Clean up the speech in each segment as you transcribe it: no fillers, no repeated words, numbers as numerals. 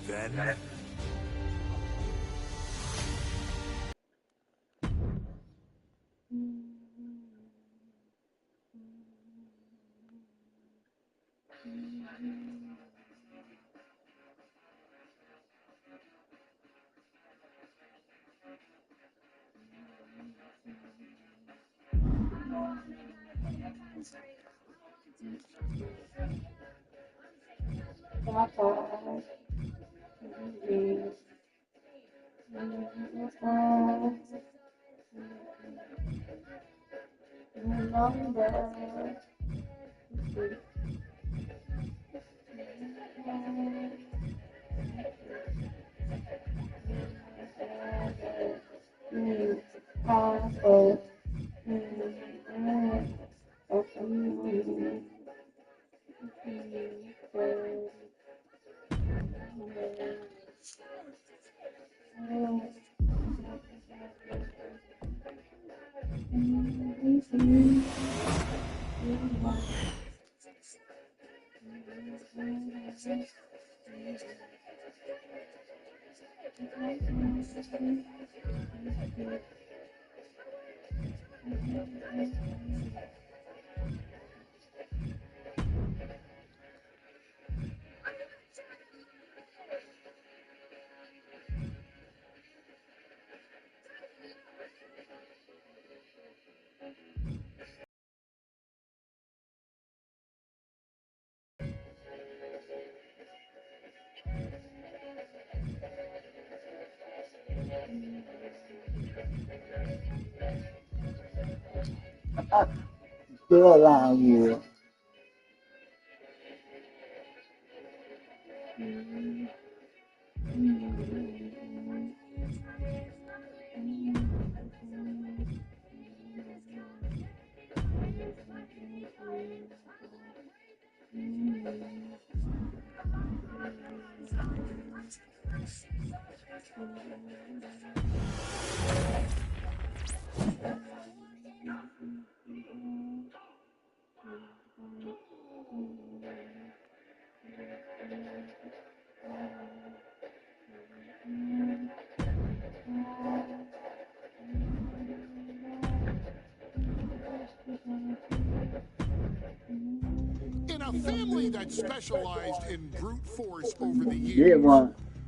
then... Good on you. In a family that specialized in brute force over the years,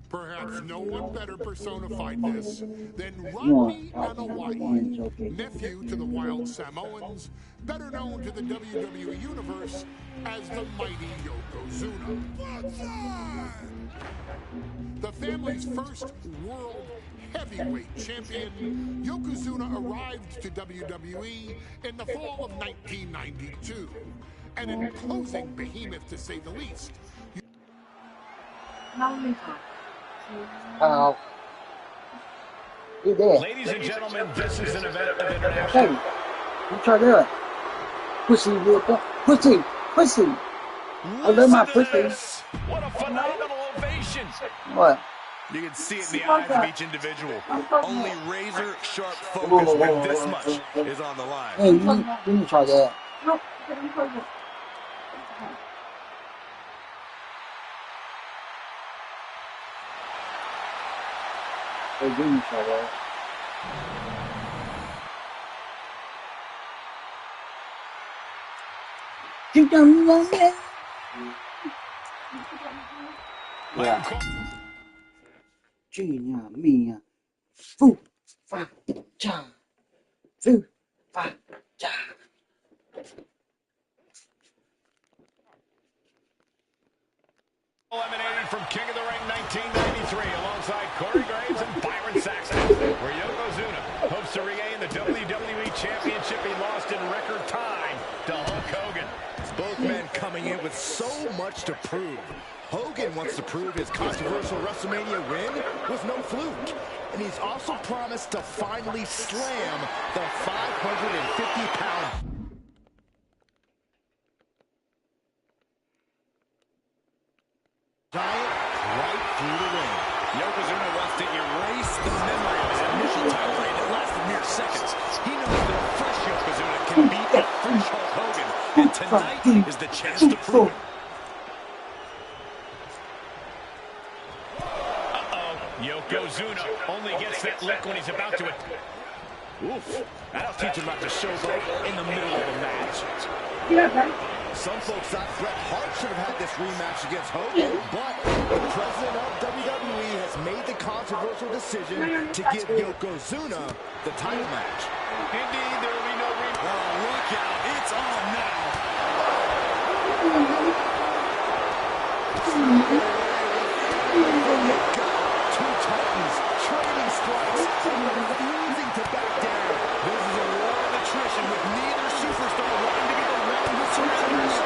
perhaps no one better personified this than Rodney Wwe2k25, nephew to the Wild Samoans, better known to the WWE Universe as the mighty Yokozuna. The family's first world heavyweight champion, Yokozuna arrived to WWE in the fall of 1992. An imposing behemoth, to say the least. Ladies and gentlemen, this is an event of international. Hey, you try that. Pussy, pussy, pussy. I love my pussy. What a phenomenal ovation. What? You can see it in the eyes of each individual. Only razor sharp focus when this much is on the line. Hey, you try that. Hey, you try that. You don't want it. Yeah. Junior, me, foo, fa, cha, foo, fa, cha. Eliminated from King of the Ring 1993 alongside Corey Graves and Byron Saxton, where Yokozuna hopes to regain the WWE Championship he lost in record time to Hulk Hogan. Both men coming in with so much to prove. Hogan wants to prove his controversial WrestleMania win was no fluke. And he's also promised to finally slam the 550-pound giant right through the ring. Yokozuna wants to erase the memory of his initial title reign that lasted mere seconds. He knows that a fresh Yokozuna can beat a fresh Hulk Hogan, and tonight is the chance to prove it. Yokozuna only gets that look when he's about to it. Oof. That'll teach him not to showboat in the middle of a match. Some folks thought Bret Hart should have had this rematch against Hogan, but the president of WWE has made the controversial decision to give Yokozuna the title match. Indeed, there will be no rematch. Oh, look out. It's on now. Two Titans trading strikes, refusing to back down. This is a war of attrition with neither superstar wanting to be the one who surrenders.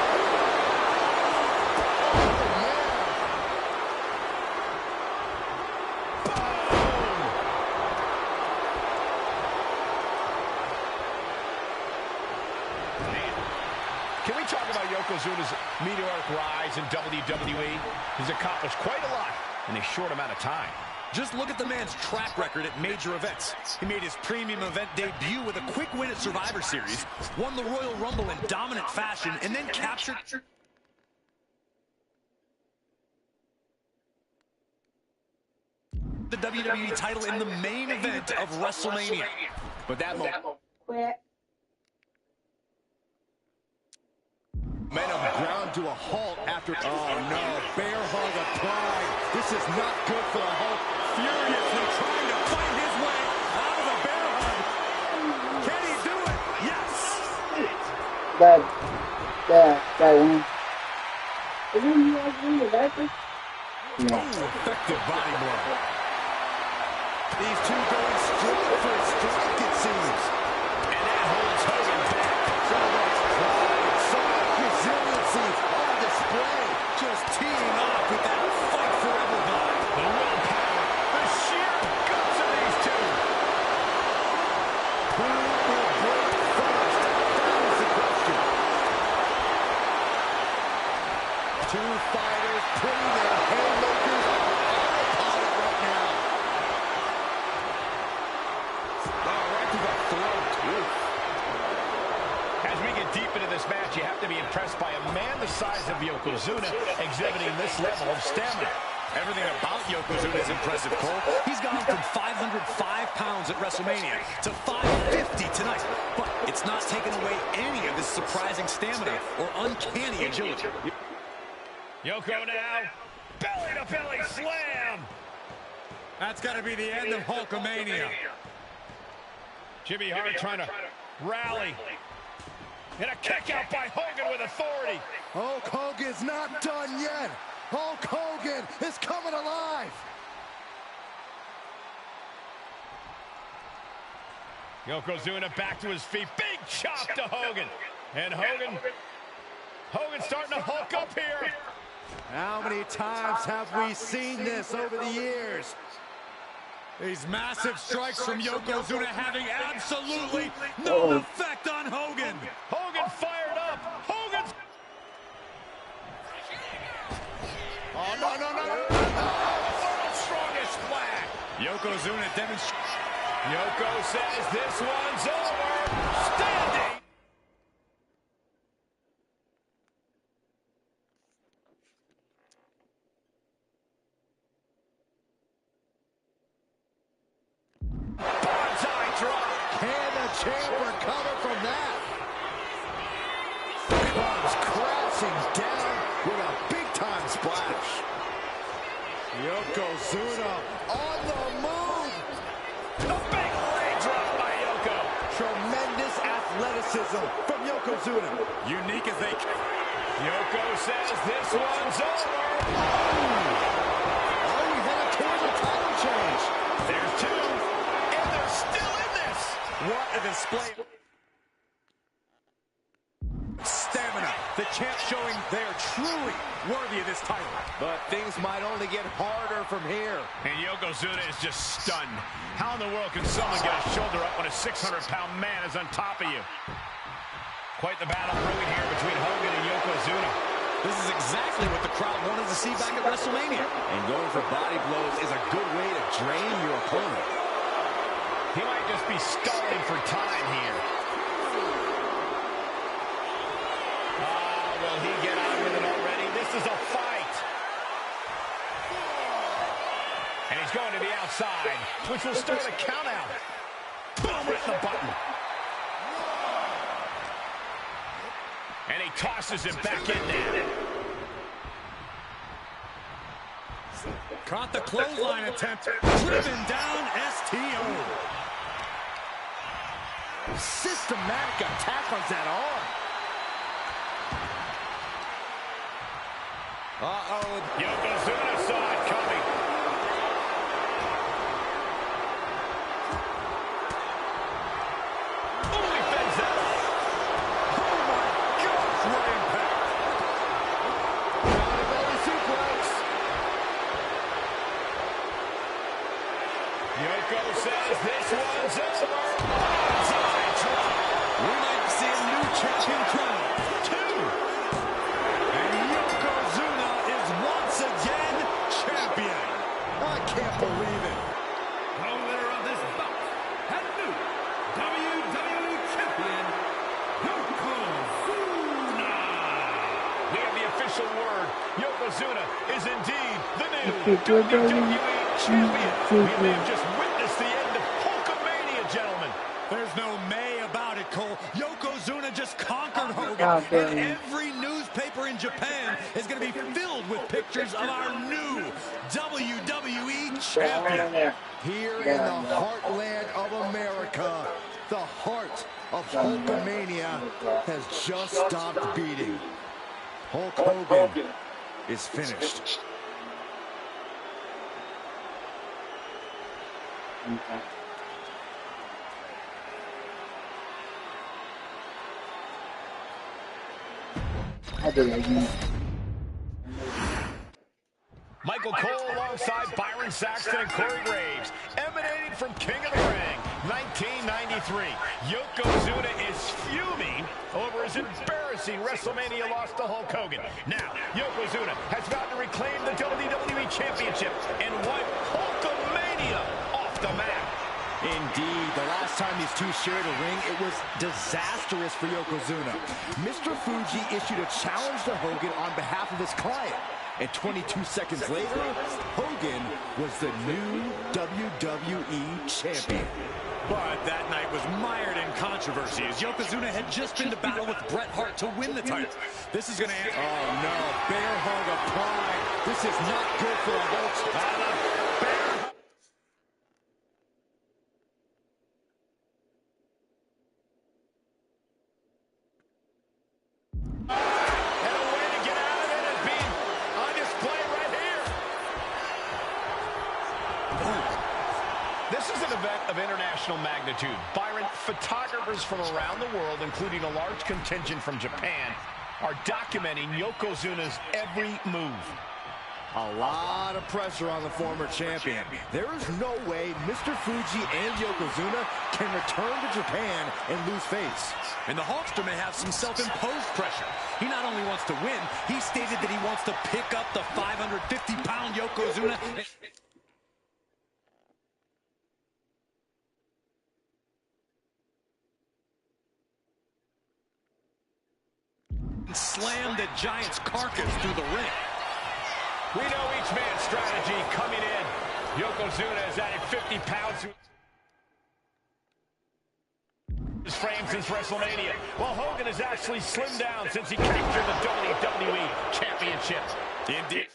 Can we talk about Yokozuna's meteoric rise in WWE? He's accomplished quite a lot in a short amount of time. Just look at the man's track record at major events. He made his premium event debut with a quick win at Survivor Series, won the Royal Rumble in dominant fashion, and then captured the WWE title in the main event of WrestleMania. But that moment, momentum ground to a halt after. Oh no, bear hug applied. This is not good for the Hulk. Furiously trying to fight his way out of the bear hug. Can he do it? Yes. That one. Ooh, effective body blow. These two going straight for a strike, it seems. And that holds Hogan back. So much pride, so much resiliency on display. Just teeing off with that fight forever vibe. The willpower, the sheer guts of these two. Who will break first? That is the question. Two fighters putting their haymakers on autopilot right now. Right to the throat. Oof. As we get deep into this match, you have to be impressed by a man the size of Yokozuna exhibiting this level of stamina. Everything about Yokozuna is impressive, Cole. He's gone from 505 pounds at WrestleMania to 550 tonight. But it's not taken away any of his surprising stamina or uncanny agility. Yoko now, belly-to-belly slam. That's got to be the end of Hulkamania. Jimmy Hart trying to rally. And a kick out by Hogan with authority. Hulk Hogan's not done yet. Hulk Hogan is coming alive. Yokozuna back to his feet. Big chop to Hogan. And Hogan starting to hulk up here. How many times have we seen this over the years? These massive strikes from Yokozuna having absolutely no effect on Hogan. Hogan fired up. Hogan's... Oh, no. World's strongest flag. Yokozuna demonstrates. Yoko says this one's over. Standing. Bonsai drop. Can the champ recover from that? Comes crashing down with a big-time splash. Yokozuna on the move. A big leg drop by Yoko. Tremendous athleticism from Yokozuna. Unique as they... Yoko says this one's over. Oh, we headed towards a title change. There's two, and they're still in this. What a display of stamina. The champ showing they're truly worthy of this title. But things might only get harder from here. And Yokozuna is just stunned. How in the world can someone get a shoulder up when a 600-pound man is on top of you? Quite the battle brewing here between Hogan and Yokozuna. This is exactly what the crowd wanted to see back at WrestleMania. And going for body blows is a good way to drain your opponent. He might just be stalling for time here. Will he get on with it already? This is a fight. And he's going to the outside, which will start a count out. Boom, right in the button. And he tosses him back in there. Caught the clothesline attempt. Driven down, STO. Systematic attack on that arm. Uh-oh. Yokozuna saw it coming. Oh, he fends that off. Oh, my gosh, what impact. Belly suplex. Yoko says this one's over. We might see a new champion crown. 2. And Yokozuna is once again champion. I can't believe it. The winner of this bout and new WWE Champion, Yokozuna. We have the official word. Yokozuna is indeed the new WWE Champion. We may have just witnessed the end of Hulkamania, gentlemen. There's no may about it, Cole. Yokozuna just conquered Hogan. And every newspaper in Japan is going to be filled with pictures of our new WWE champion. Here in the heartland of America, the heart of Hulkamania has just stopped beating. Hulk Hogan is finished. Michael Cole alongside Byron Saxton and Corey Graves, emanating from King of the Ring, 1993. Yokozuna is fuming over his embarrassing WrestleMania loss to Hulk Hogan. Now, Yokozuna has vowed to reclaim the WWE Championship and wipe Hulkamania off the map. Indeed, the last time these two shared a ring, it was disastrous for Yokozuna. Mr. Fuji issued a challenge to Hogan on behalf of his client. And 22 seconds later, Hogan was the new WWE Champion. But that night was mired in controversy as Yokozuna had just been to battle with Bret Hart to win the title. This is going to end. Oh no, bear hug of pride. This is not good for the Hulk. This is an event of international magnitude. Byron, photographers from around the world, including a large contingent from Japan, are documenting Yokozuna's every move. A lot of pressure on the former champion. There is no way Mr. Fuji and Yokozuna can return to Japan and lose face. And the Hulkster may have some self-imposed pressure. He not only wants to win, he stated that he wants to pick up the 550-pound Yokozuna. Slam the Giant's carcass through the ring. We know each man's strategy coming in. Yokozuna has added 50 pounds to his frame since WrestleMania, while Hogan has actually slimmed down since he captured the WWE Championship. Indeed.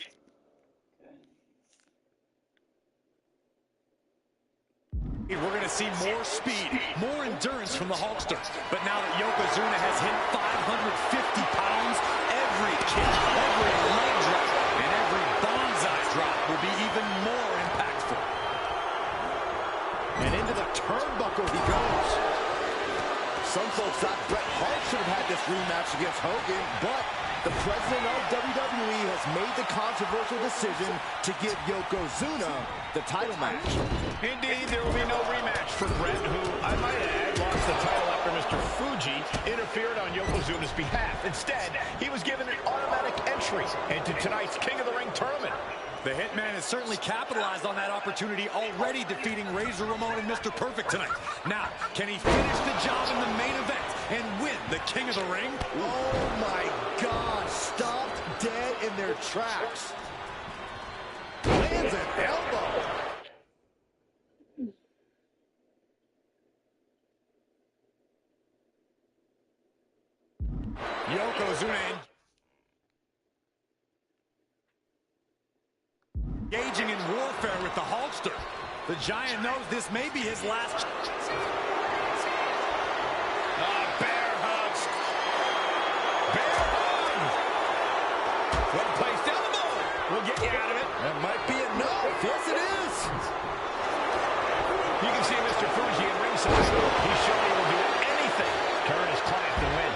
We're going to see more speed, more endurance from the Hulkster. But now that Yokozuna has hit 550 pounds, every kick, every leg drop, and every bonsai drop will be even more impactful. And into the turnbuckle he goes. Some folks thought Bret Hart should have had this rematch against Hogan, but the president of WWE has made the controversial decision to give Yokozuna the title match. Indeed, there will be no rematch for Bret, who, I might add, lost the title after Mr. Fuji interfered on Yokozuna's behalf. Instead, he was given an automatic entry into tonight's King of the Ring tournament. The Hitman has certainly capitalized on that opportunity, already defeating Razor Ramon and Mr. Perfect tonight. Now, can he finish the job in the main event and win the King of the Ring? Oh my God, stopped dead in their tracks. Lands an elbow. Engaging in warfare with the Hulkster. The Giant knows this may be his last. Bear hugs. Bear hug. Well placed elbow. We'll get you out of it. That might be enough. Yes, it is. You can see Mr. Fuji in ringside. He's showing he will do anything to earn his client to win.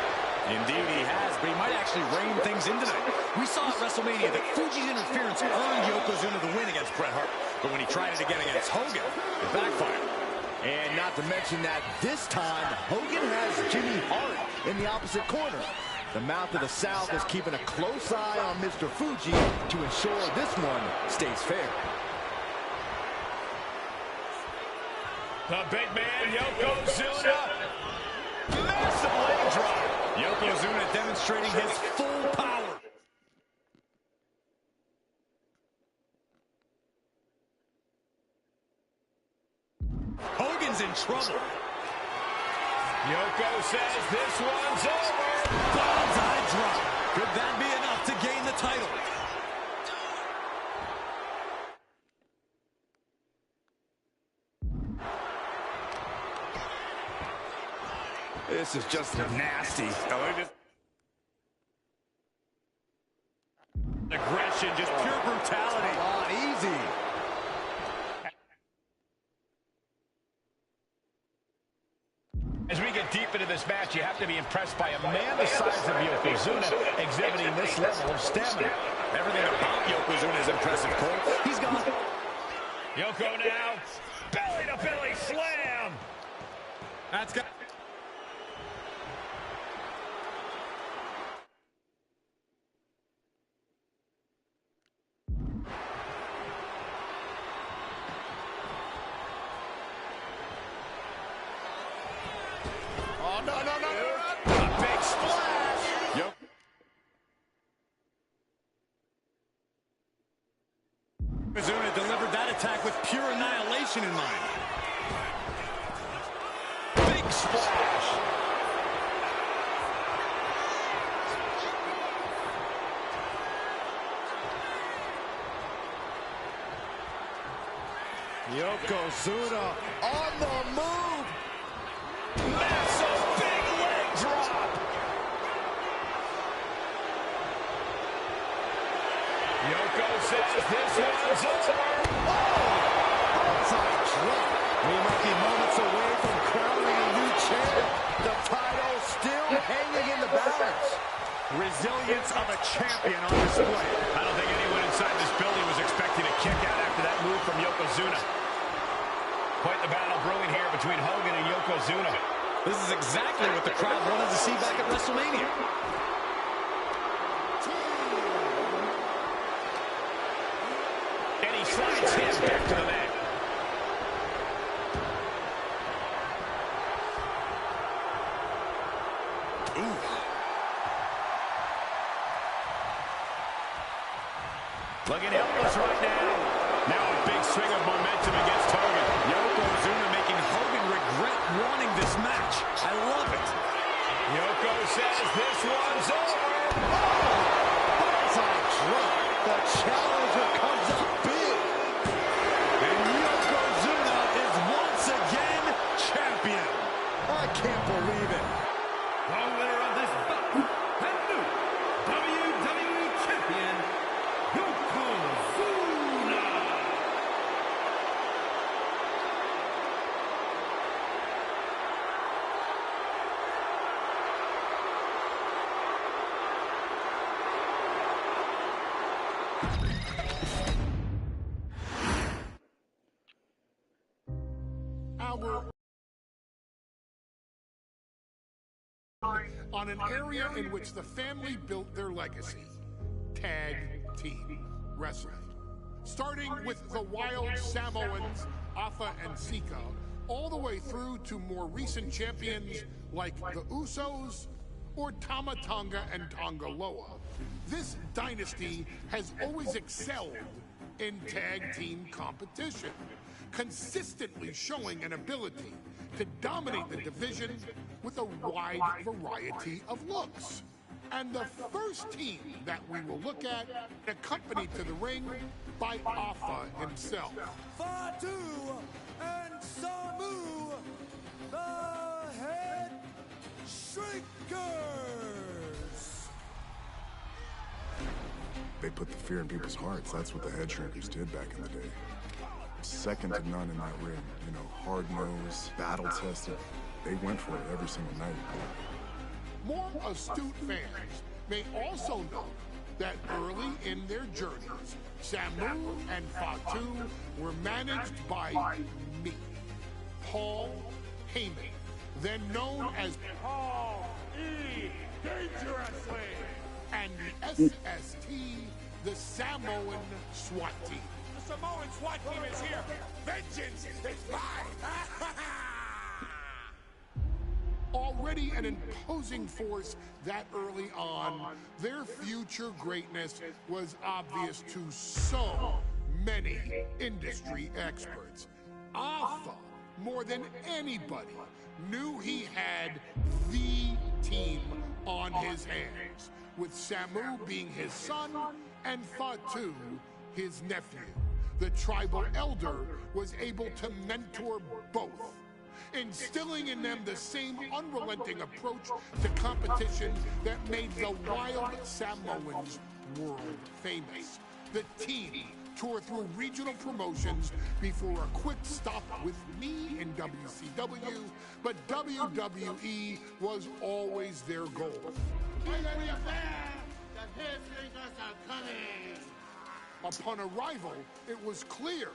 Indeed he has, but he might actually rein things in tonight. We saw at WrestleMania that Fuji's interference earned Yokozuna the win against Bret Hart. But when he tried it again against Hogan, it backfired. And not to mention that this time, Hogan has Jimmy Hart in the opposite corner. The Mouth of the South is keeping a close eye on Mr. Fuji to ensure this one stays fair. The big man, Yokozuna. Massive leg drop. Yokozuna demonstrating his full power. Hogan's in trouble. Yoko says this one's over. Bonsai drop. Could that be enough to gain the title? This is just nasty. Aggression, just pure brutality. Come on, easy. As we get deep into this match, you have to be impressed by a man the size of Yokozuna exhibiting this level of stamina. Everything about Yokozuna is impressive, Cole. He's gone. Yoko now. Belly to belly slam. That's got. Oh, no. A big splash. Yep. Yokozuna delivered that attack with pure annihilation in mind. Big splash. Yokozuna on the move. Massive big leg drop. Yoko says this one's over. Outside drop. We might be moments away from crowning a new champ. The title still hanging in the balance. Resilience of a champion on display. I don't think anyone inside this building was expecting a kick out after that move from Yokozuna. Quite the battle brewing here between Hogan and Yokozuna. This is exactly what the crowd wanted to see back at WrestleMania. And he slides his back to the mat. Looking helpless right now. Now a big swing of momentum against Hogan. Yokozuna making Hogan regret wanting this match. I love it. Yoko says this one's over. Outside drop. The challenger comes up big. And Yokozuna is once again champion. I can't believe it. The winner of this bout and new WWE Champion, Yokozuna. On an area in which the family built their legacy, tag team wrestling. Starting with the wild Samoans, Afa and Sika, all the way through to more recent champions like the Usos or Tama Tonga and Tonga Loa. This dynasty has always excelled in tag team competition, consistently showing an ability to dominate the division with a wide variety of looks. And the first team that we will look at, accompanied to the ring by Alpha himself. Fatu and Samu, the Head Shrinkers. They put the fear in people's hearts. That's what the Head Shrinkers did back in the day. Second to none in that ring. You know, hard-nosed, battle-tested. They went for it every single night. More astute fans may also know that early in their journeys, Samu and Fatu were managed by me, Paul Heyman, then known as Paul E. Dangerously, and the SST, the Samoan SWAT team. The Samoan SWAT team is here. Vengeance is mine. Already an imposing force that early on, their future greatness was obvious to so many industry experts. Alpha, more than anybody, knew he had the team on his hands, with Samu being his son and Fatu his nephew. The tribal elder was able to mentor both, instilling in them the same unrelenting approach to competition that made the wild Samoans world famous. The team toured through regional promotions before a quick stop with me in WCW, but WWE was always their goal. Upon arrival, it was clear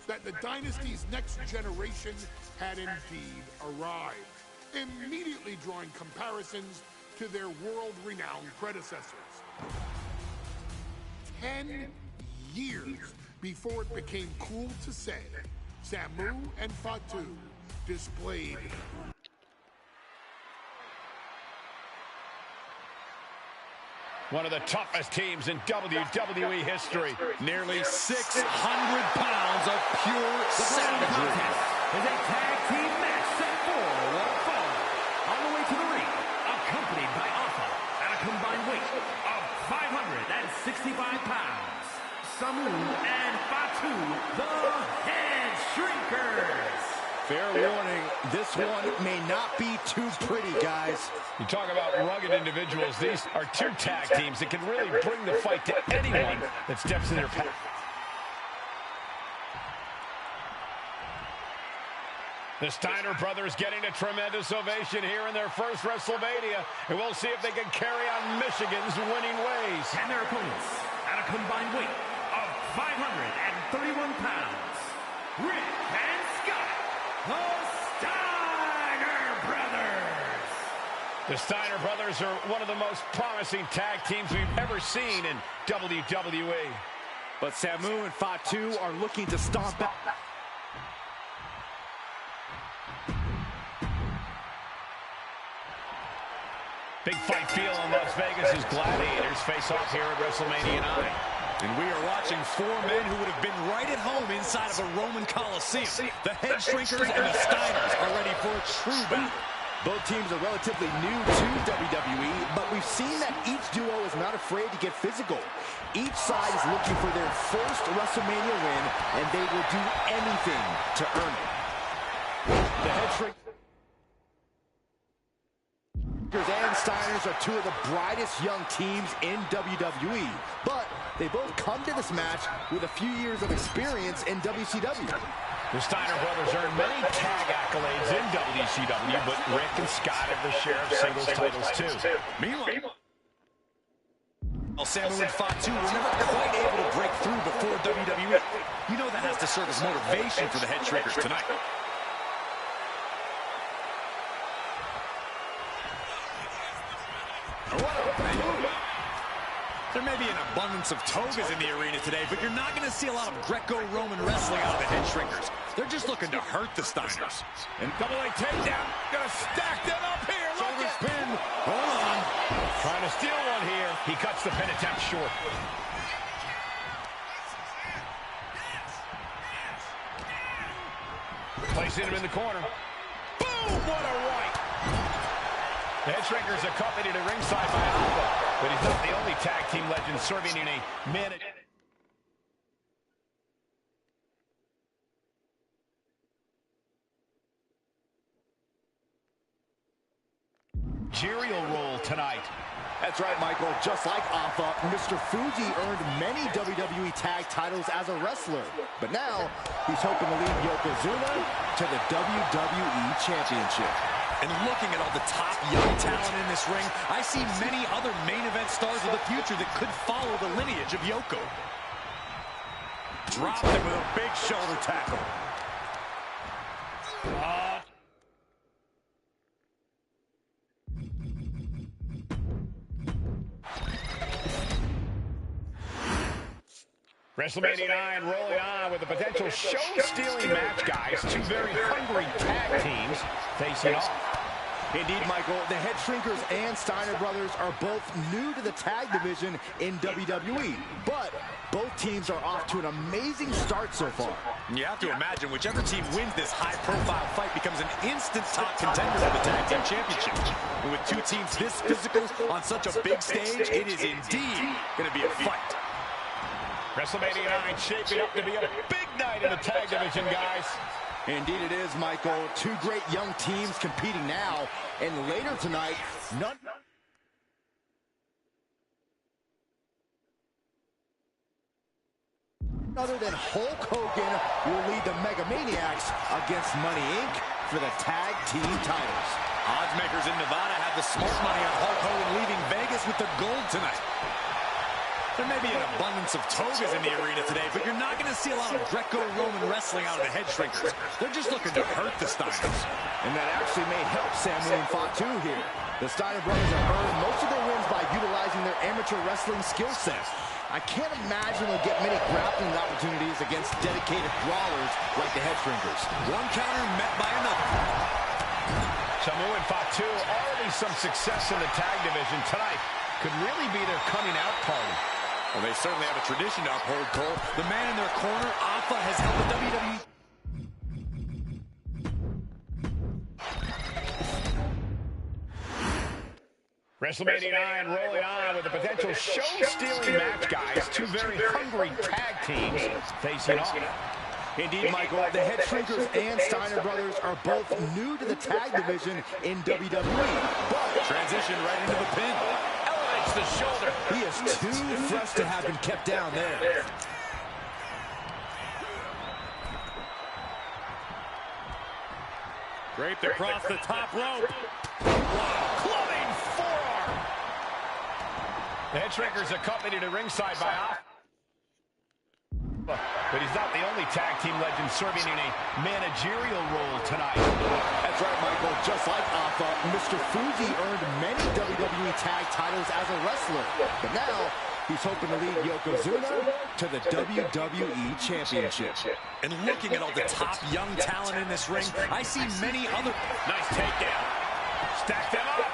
that the dynasty's next generation had indeed arrived, immediately drawing comparisons to their world-renowned predecessors. 10 years before it became cool to say, Samu and Fatu displayed one of the toughest teams in WWE history. Nearly 600 pounds of pure savagery. Is a tag team match set for one fall. On the way to the ring, accompanied by Alpha at a combined weight of 565 pounds. Samu and Fatu, the Head Shrinkers. Fair warning, this one may not be too pretty, guys. You talk about rugged individuals. These are two tag teams that can really bring the fight to anyone that steps in their path. The Steiner brothers getting a tremendous ovation here in their first WrestleMania, and we'll see if they can carry on Michigan's winning ways. And their opponents at a combined weight of 531 pounds, Rick and Scott, the Steiner brothers. The Steiner brothers are one of the most promising tag teams we've ever seen in WWE. But Samu and Fatu are looking to stomp out. Big fight feel in Las Vegas as gladiators face off here at WrestleMania 9. And we are watching four men who would have been right at home inside of a Roman Coliseum. The Head Shrinkers and the Steiners are ready for a true battle. Both teams are relatively new to WWE, but we've seen that each duo is not afraid to get physical. Each side is looking for their first WrestleMania win, and they will do anything to earn it. The Head Shrinkers and Steiners are two of the brightest young teams in WWE, but they both come to this match with a few years of experience in WCW. The Steiner brothers earned many tag accolades in WCW, but Rick and Scott have their share of singles titles too. Meanwhile, Samu and Fatu were never quite able to break through before WWE. You know that has to serve as motivation for the Head Shrinkers tonight. There may be an abundance of togas in the arena today, but you're not going to see a lot of Greco-Roman wrestling out of the Head Shrinkers. They're just looking to hurt the Steiners. And double leg takedown. Gonna stack them up here. Shoulders pinned. Hold on. Trying to steal one here. He cuts the pin attempt short. Placing him in the corner. Boom! What a right. The Head Shrinkers accompanied at ringside by Alpha. But he's not the only tag team legend serving in a minute. Managerial role tonight. That's right, Michael. Just like Alpha, Mr. Fuji earned many WWE tag titles as a wrestler. But now, he's hoping to lead Yokozuna to the WWE Championship. And looking at all the top young talent in this ring, I see many other main event stars of the future that could follow the lineage of Yoko. Dropped him with a big shoulder tackle. WrestleMania 9 rolling on with a potential show-stealing match, guys. Two very hungry tag teams facing off. Indeed, Michael, the Head Shrinkers and Steiner Brothers are both new to the tag division in WWE, but both teams are off to an amazing start so far. You have to imagine whichever team wins this high-profile fight becomes an instant top contender for the tag team championship. And with two teams this physical on such a big stage, it is indeed going to be a fight. WrestleMania 9 shaping up to be a big night in the tag division, guys. Indeed it is, Michael. Two great young teams competing now, and later tonight, none other than Hulk Hogan will lead the Mega Maniacs against Money Inc. for the tag team titles. Oddsmakers in Nevada have the smart money on Hulk Hogan leaving Vegas with the gold tonight. There may be an abundance of togas in the arena today, but you're not going to see a lot of Greco-Roman wrestling out of the Head Shrinkers. They're just looking to hurt the Steiners. And that actually may help Samu and Fatu here. The Steiner brothers have earned most of their wins by utilizing their amateur wrestling skill set. I can't imagine they'll get many grappling opportunities against dedicated brawlers like the Head Shrinkers. One counter met by another. Samu and Fatu already some success in the tag division tonight. Could really be their coming out party. Well, they certainly have a tradition to uphold, Cole. The man in their corner, Alpha, has held the WWE. WrestleMania 9 rolling on with a potential show-stealing match, guys. Two very hungry tag teams facing off. Indeed, Michael, the Head Shrinkers and Steiner Brothers are both new to the tag division in WWE. But transition right into the pin. Elevates the shoulder. He is too fresh to have been kept down there. Draped across the top rope. Wow, clubbing forearm. The Head Shrinkers accompanied to ringside by Alpha. But he's not the only tag team legend serving in a managerial role tonight. That's right, Michael. Just like Alpha, Mr. Fuji earned many WWE tag titles as a wrestler. But now, he's hoping to lead Yokozuna to the WWE Championship. And looking at all the top young talent in this ring, I see many other... Nice takedown. Stack them up.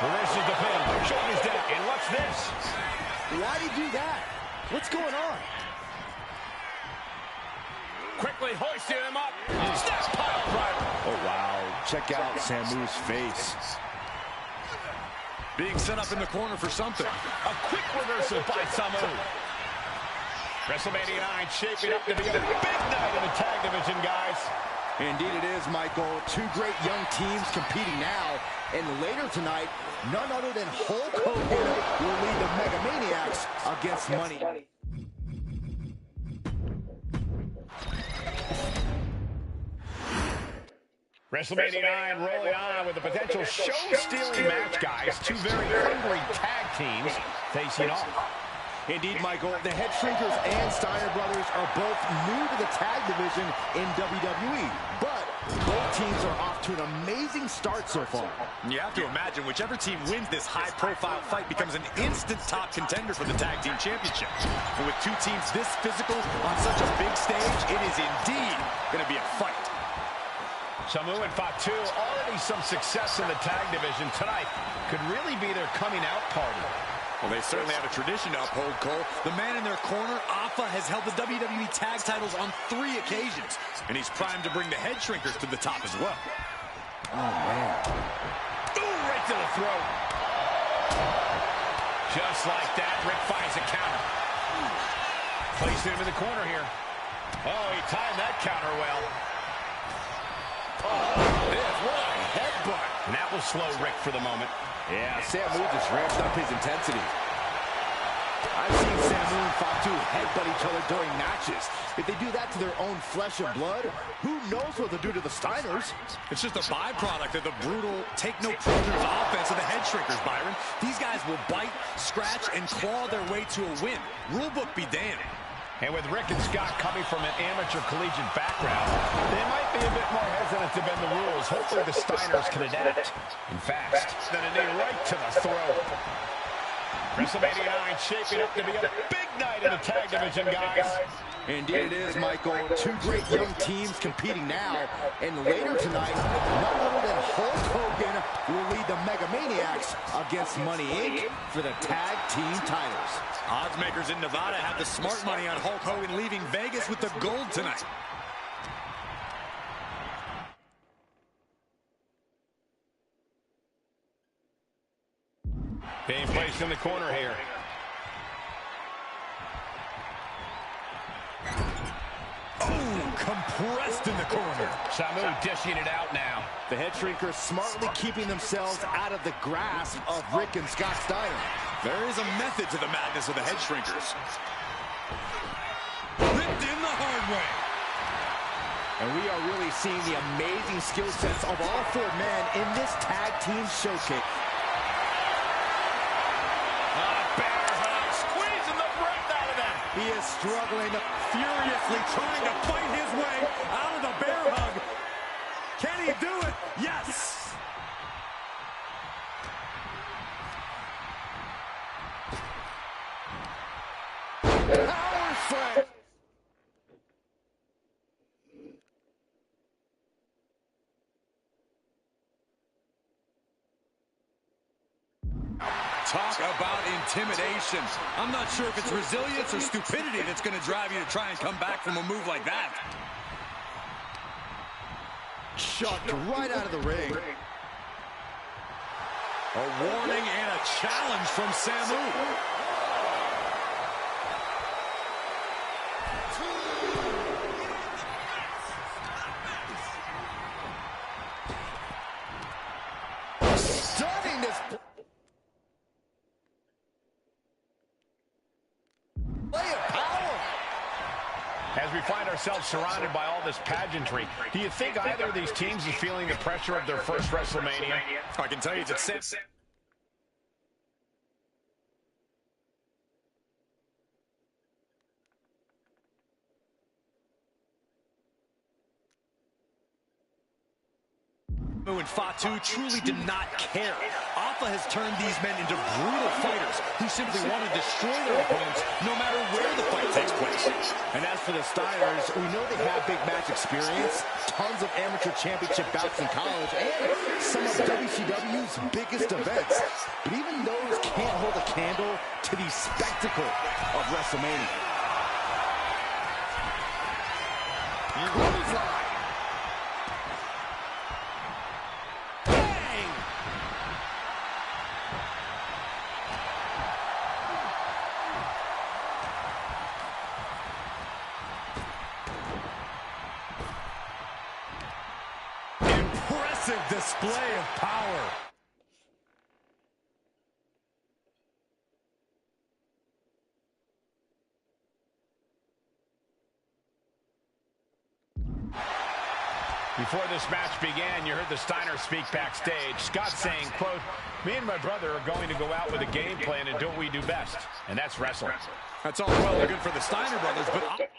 Reverses the pin. Shoulders down. And what's this? Why'd he do that? What's going on? Quickly hoisting him up. Snap pile driver. Oh, wow. Check out Samu's face. Being set up in the corner for something. A quick reversal by Samu. WrestleMania 9 shaping up to be a big night in the tag division, guys. Indeed it is, Michael. Two great young teams competing now. And later tonight, none other than Hulk Hogan will lead the Mega Maniacs against Money. WrestleMania 9 rolling on with a potential show-stealing match, guys. Two very hungry tag teams facing off. Indeed, Michael, the Head Shrinkers and Steiner Brothers are both new to the tag division in WWE, but both teams are off to an amazing start so far. You have to imagine whichever team wins this high-profile fight becomes an instant top contender for the tag team championship. And with two teams this physical on such a big stage, it is indeed going to be a fight. Samu and Fatu already some success in the tag division tonight. Could really be their coming out party. Well, they certainly have a tradition to uphold, Cole. The man in their corner, Alpha, has held the WWE tag titles on 3 occasions. And he's primed to bring the Head Shrinkers to the top as well. Oh, man. Ooh, right to the throat. Just like that, Rick finds a counter. Placing him in the corner here. Oh, he timed that counter well. Oh, what a headbutt. And that will slow Rick for the moment. Yeah, Samu just ramped up his intensity. I've seen Samu and Fatu headbutt each other during matches. If they do that to their own flesh and blood, who knows what they'll do to the Steiners? It's just a byproduct of the brutal take-no-prisoners offense of the head shrinkers, Byron. These guys will bite, scratch, and claw their way to a win. Rulebook be damned. And with Rick and Scott coming from an amateur collegiate background, they might be a bit more hesitant to bend the rules. Hopefully the Steiners can adapt and fast. Then a knee right to the throat. WrestleMania 9 shaping up to be a big night in the tag division, guys. Indeed it is, Michael. Two great young teams competing now. And later tonight, none other than Hulk Hogan will lead the Mega Maniacs against Money Inc. for the tag team titles. Odds makers in Nevada have the smart money on Hulk Hogan leaving Vegas with the gold tonight. Being placed in the corner here. Oh, compressed in the corner. Samu dishing it out now. The head shrinkers smartly keeping themselves out of the grasp of Rick and Scott Steiner. There is a method to the madness of the head shrinkers. Ripped in the hard way. And we are really seeing the amazing skill sets of all four men in this tag team showcase. He is struggling, furiously trying to fight his way out of the bear hug. Can he do it? Yes! Power slam! Talk about intimidation. I'm not sure if it's resilience or stupidity that's going to drive you to try and come back from a move like that. Chucked right out of the ring. A warning and a challenge from Samu. Stunning this. As we find ourselves surrounded by all this pageantry, do you think either of these teams is feeling the pressure of their first WrestleMania? I can tell you that Sam... and Fatu truly did not care. Alpha has turned these men into brutal fighters who simply want to destroy their opponents no matter where the fight takes place. And as for the Steiners, we know they have big match experience, tons of amateur championship bouts in college, and some of WCW's biggest events. But even those can't hold a candle to the spectacle of WrestleMania. Impressive display of power. Before this match began, you heard the Steiners speak backstage. Scott saying, quote, "Me and my brother are going to go out with a game plan and do what we do best, and that's wrestle." That's all well and good for the Steiner brothers, but...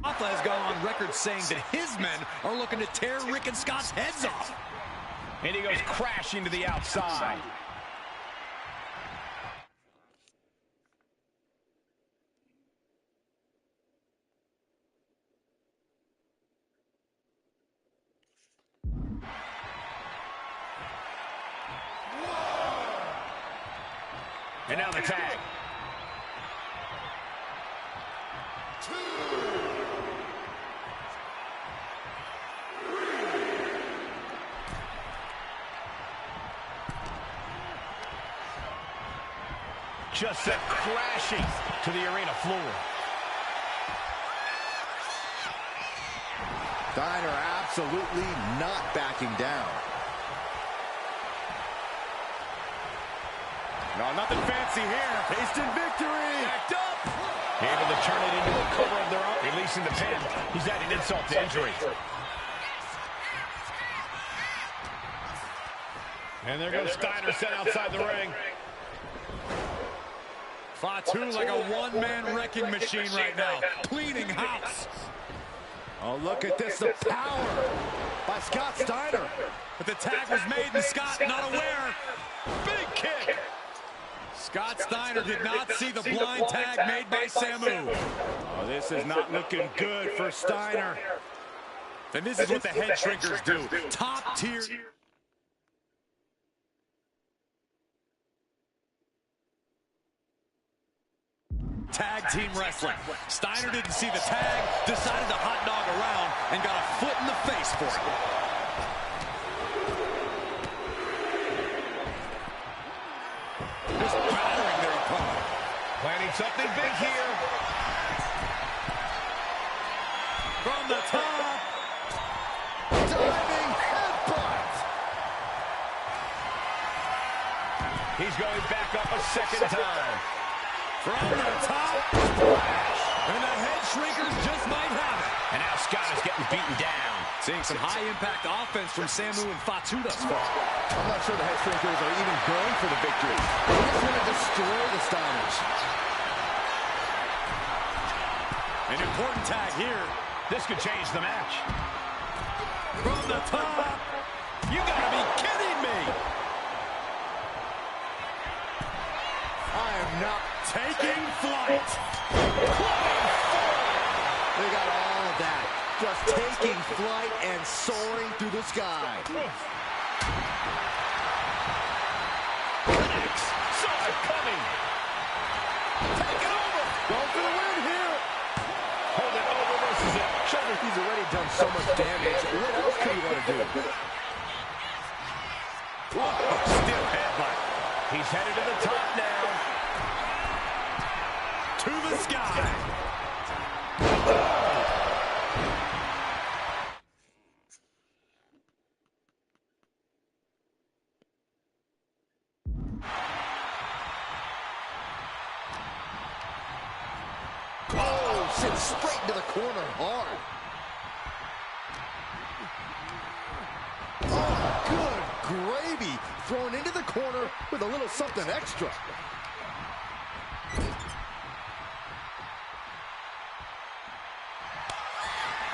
Alpha has gone on record saying that his men are looking to tear Rick and Scott's heads off. And he goes crashing to the outside. And now the tag. just sent crashing to the arena floor. Steiner absolutely not backing down. No, nothing fancy here. Tasting victory. Backed up. Able to turn it into a cover of their own. Releasing the pin. He's adding insult to injury. And there goes Steiner sent outside the ring. Wwe2 like a one-man wrecking machine right now. Cleaning house. Oh, look at this, the power by Scott Steiner. But the tag was made and Scott not aware. Big kick. Scott Steiner did not see the blind tag made by Samu. Oh, this is not looking good for Steiner. And this is what the head shrinkers do. Top tier. Tag team wrestling. Steiner didn't see the tag, decided to hot dog around, and got a foot in the face for it. Just battering their opponent. Planning something big here. From the top. Diving headbutt. He's going back up a second time. From the top. And the head shrinkers just might have it. And now Scott is getting beaten down. Seeing some high-impact offense from Samu and Wwe2 thus far. I'm not sure the head shrinkers are even going for the victory. They just want to destroy the Steiners. An important tag here. This could change the match. From the top. You gotta be kidding me. I am not taking flight. They got all of that. Just taking flight and soaring through the sky. Connects. Saw it coming. Take it over. Going for the win here. Hold it over versus it. Shoulder. He's already done so much damage. What else could he want to do? Still headbutt. He's headed to the top now. To the sky. Oh, sent straight into the corner hard. Oh, good gravy. Thrown into the corner with a little something extra.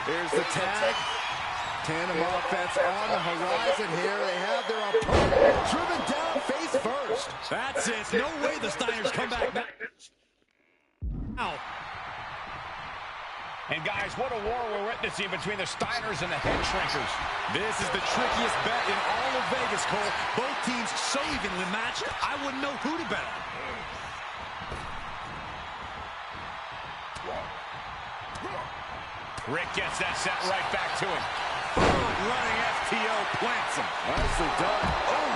Here's the tag. Tandem offense on the horizon here. They have their opponent driven down face first. That's it. No way the Steiners come back now. And guys, what a war we're witnessing between the Steiners and the head shrinkers. This is the trickiest bet in all of Vegas, Cole. Both teams so evenly matched, I wouldn't know who to bet on. Rick gets that set right back to him. Running FTO plants him. Nicely done. Oh.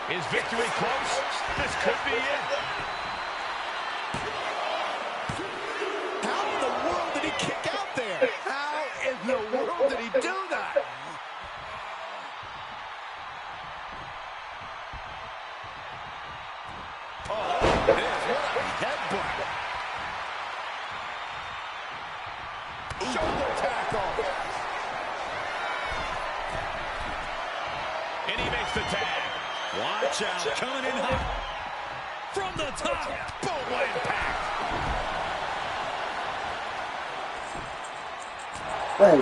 Is victory close? This could be it. How in the world did he kick out there? How in the world did he do that? Oh, it is. What a headbutt. Shoulder tackle. And he makes the tag. Watch out. Coming in hot. From the top. Boom, what impact. Hey,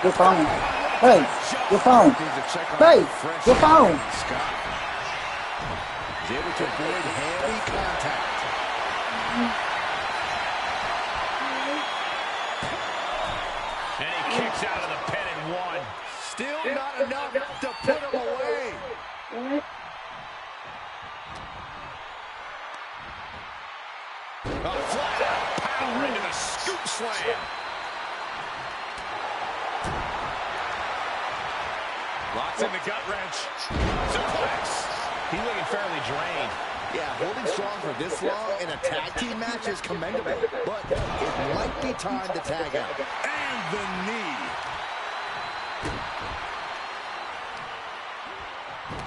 your phone. Hey, your phone. Hey, your phone. Scott is able to avoid heavy contact. And he kicks out of the pin and one. Still not enough to put him away. A flat out power into the scoop slam. Locks in the gut wrench. Suplex. He's looking fairly drained. Yeah, holding strong for this long in a tag team match is commendable, but it might be time to tag out. And the knee.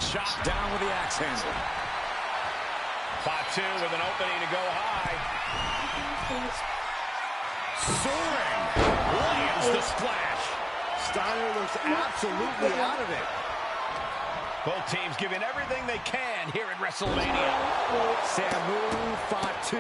Chopped down with the axe handle. Wwe2 with an opening to go high. Soaring. Lands the splash. Steiner looks absolutely out of it. Both teams giving everything they can here at WrestleMania. Samu, Wwe2,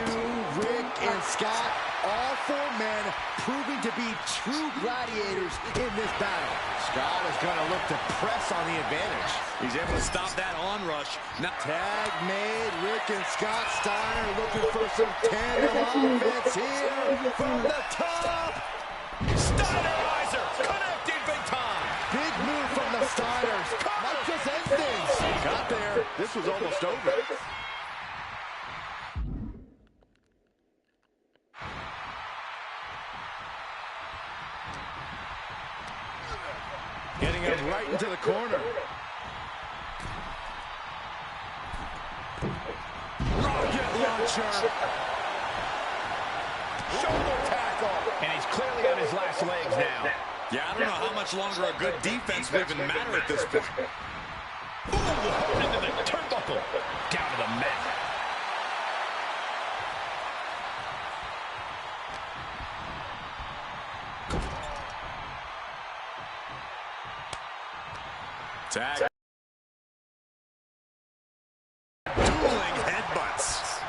Rick, and Scott, all four men proving to be true gladiators in this battle. Scott is going to look to press on the advantage. He's able to stop that onrush. Now tag made. Rick and Scott. Steiner looking for some tandem offense here from the top. Steinerizer connected big time. Big move from the Steiners. Might just end things. He got there. This was almost over. Getting him right into the corner. rocket launcher. Shoulder tackle. And he's clearly on his last legs now. Yeah, I don't know how much longer a good defense will even matter at this point. Ooh, into the turnbuckle. Down to the mat. Tag. Dueling headbutts.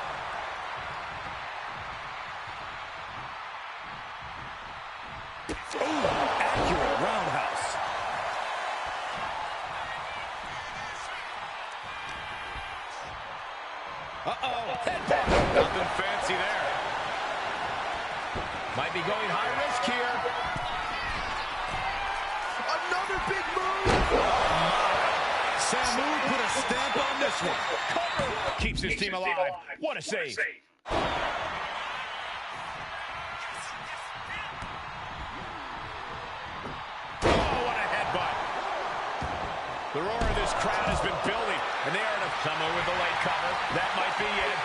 Ooh, accurate roundhouse. Uh-oh, headbutt. Nothing fancy there. Might be going high risk here. Another big move. Samu put a stamp on this one. Cover. Keeps his team alive. What a save. The roar of this crowd has been building, and they are to Samu with the late cover. That might be it.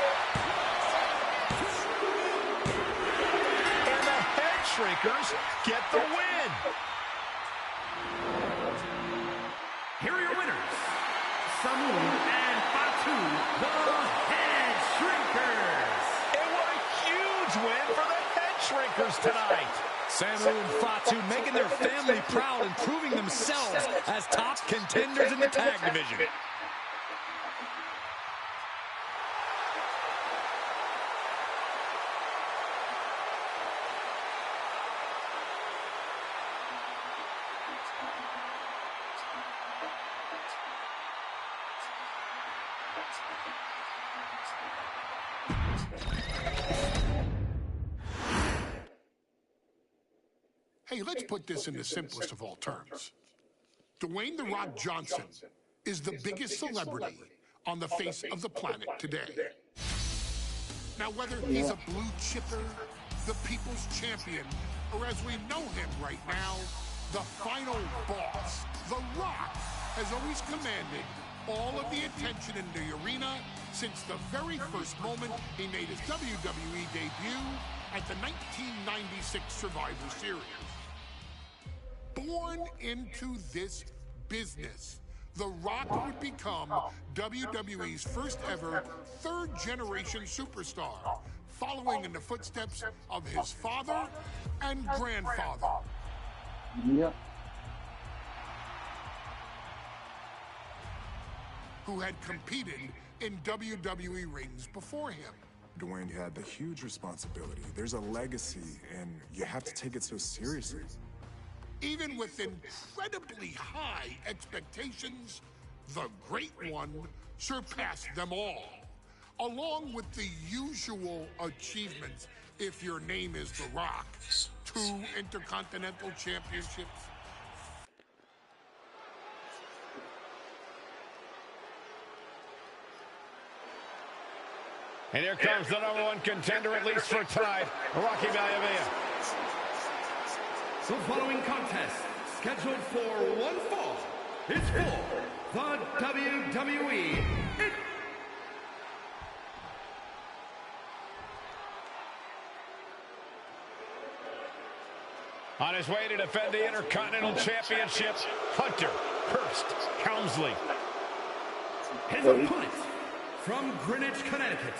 And the head shrinkers get the win. Here are your winners, Samu and Wwe2, the Head Shrinkers. And what a huge win for the Head Shrinkers tonight. Samu and Wwe2 making their family proud and proving themselves as top contenders in the tag division. Hey, let's put this in the simplest of all terms. Dwayne "The Rock" Johnson is the biggest celebrity on the face of the planet today. Now, whether he's a blue chipper, the people's champion, or as we know him right now, the final boss, The Rock has always commanded all of the attention in the arena since the very first moment he made his WWE debut at the 1996 Survivor Series. Born into this business, The Rock would become WWE's first ever third-generation superstar, following in the footsteps of his father and grandfather. Yep. Who had competed in WWE rings before him. Dwayne had the huge responsibility. There's a legacy, and you have to take it so seriously. Even with incredibly high expectations, the Great One surpassed them all, along with the usual achievements if your name is The Rock. 2 Intercontinental Championships. And here comes the #1 contender, at least for tonight, Rocky Maivia. The following contest, scheduled for one fall, is for the WWE On his way to defend the Intercontinental Championship, Hunter Hearst Helmsley. His opponent, from Greenwich, Connecticut,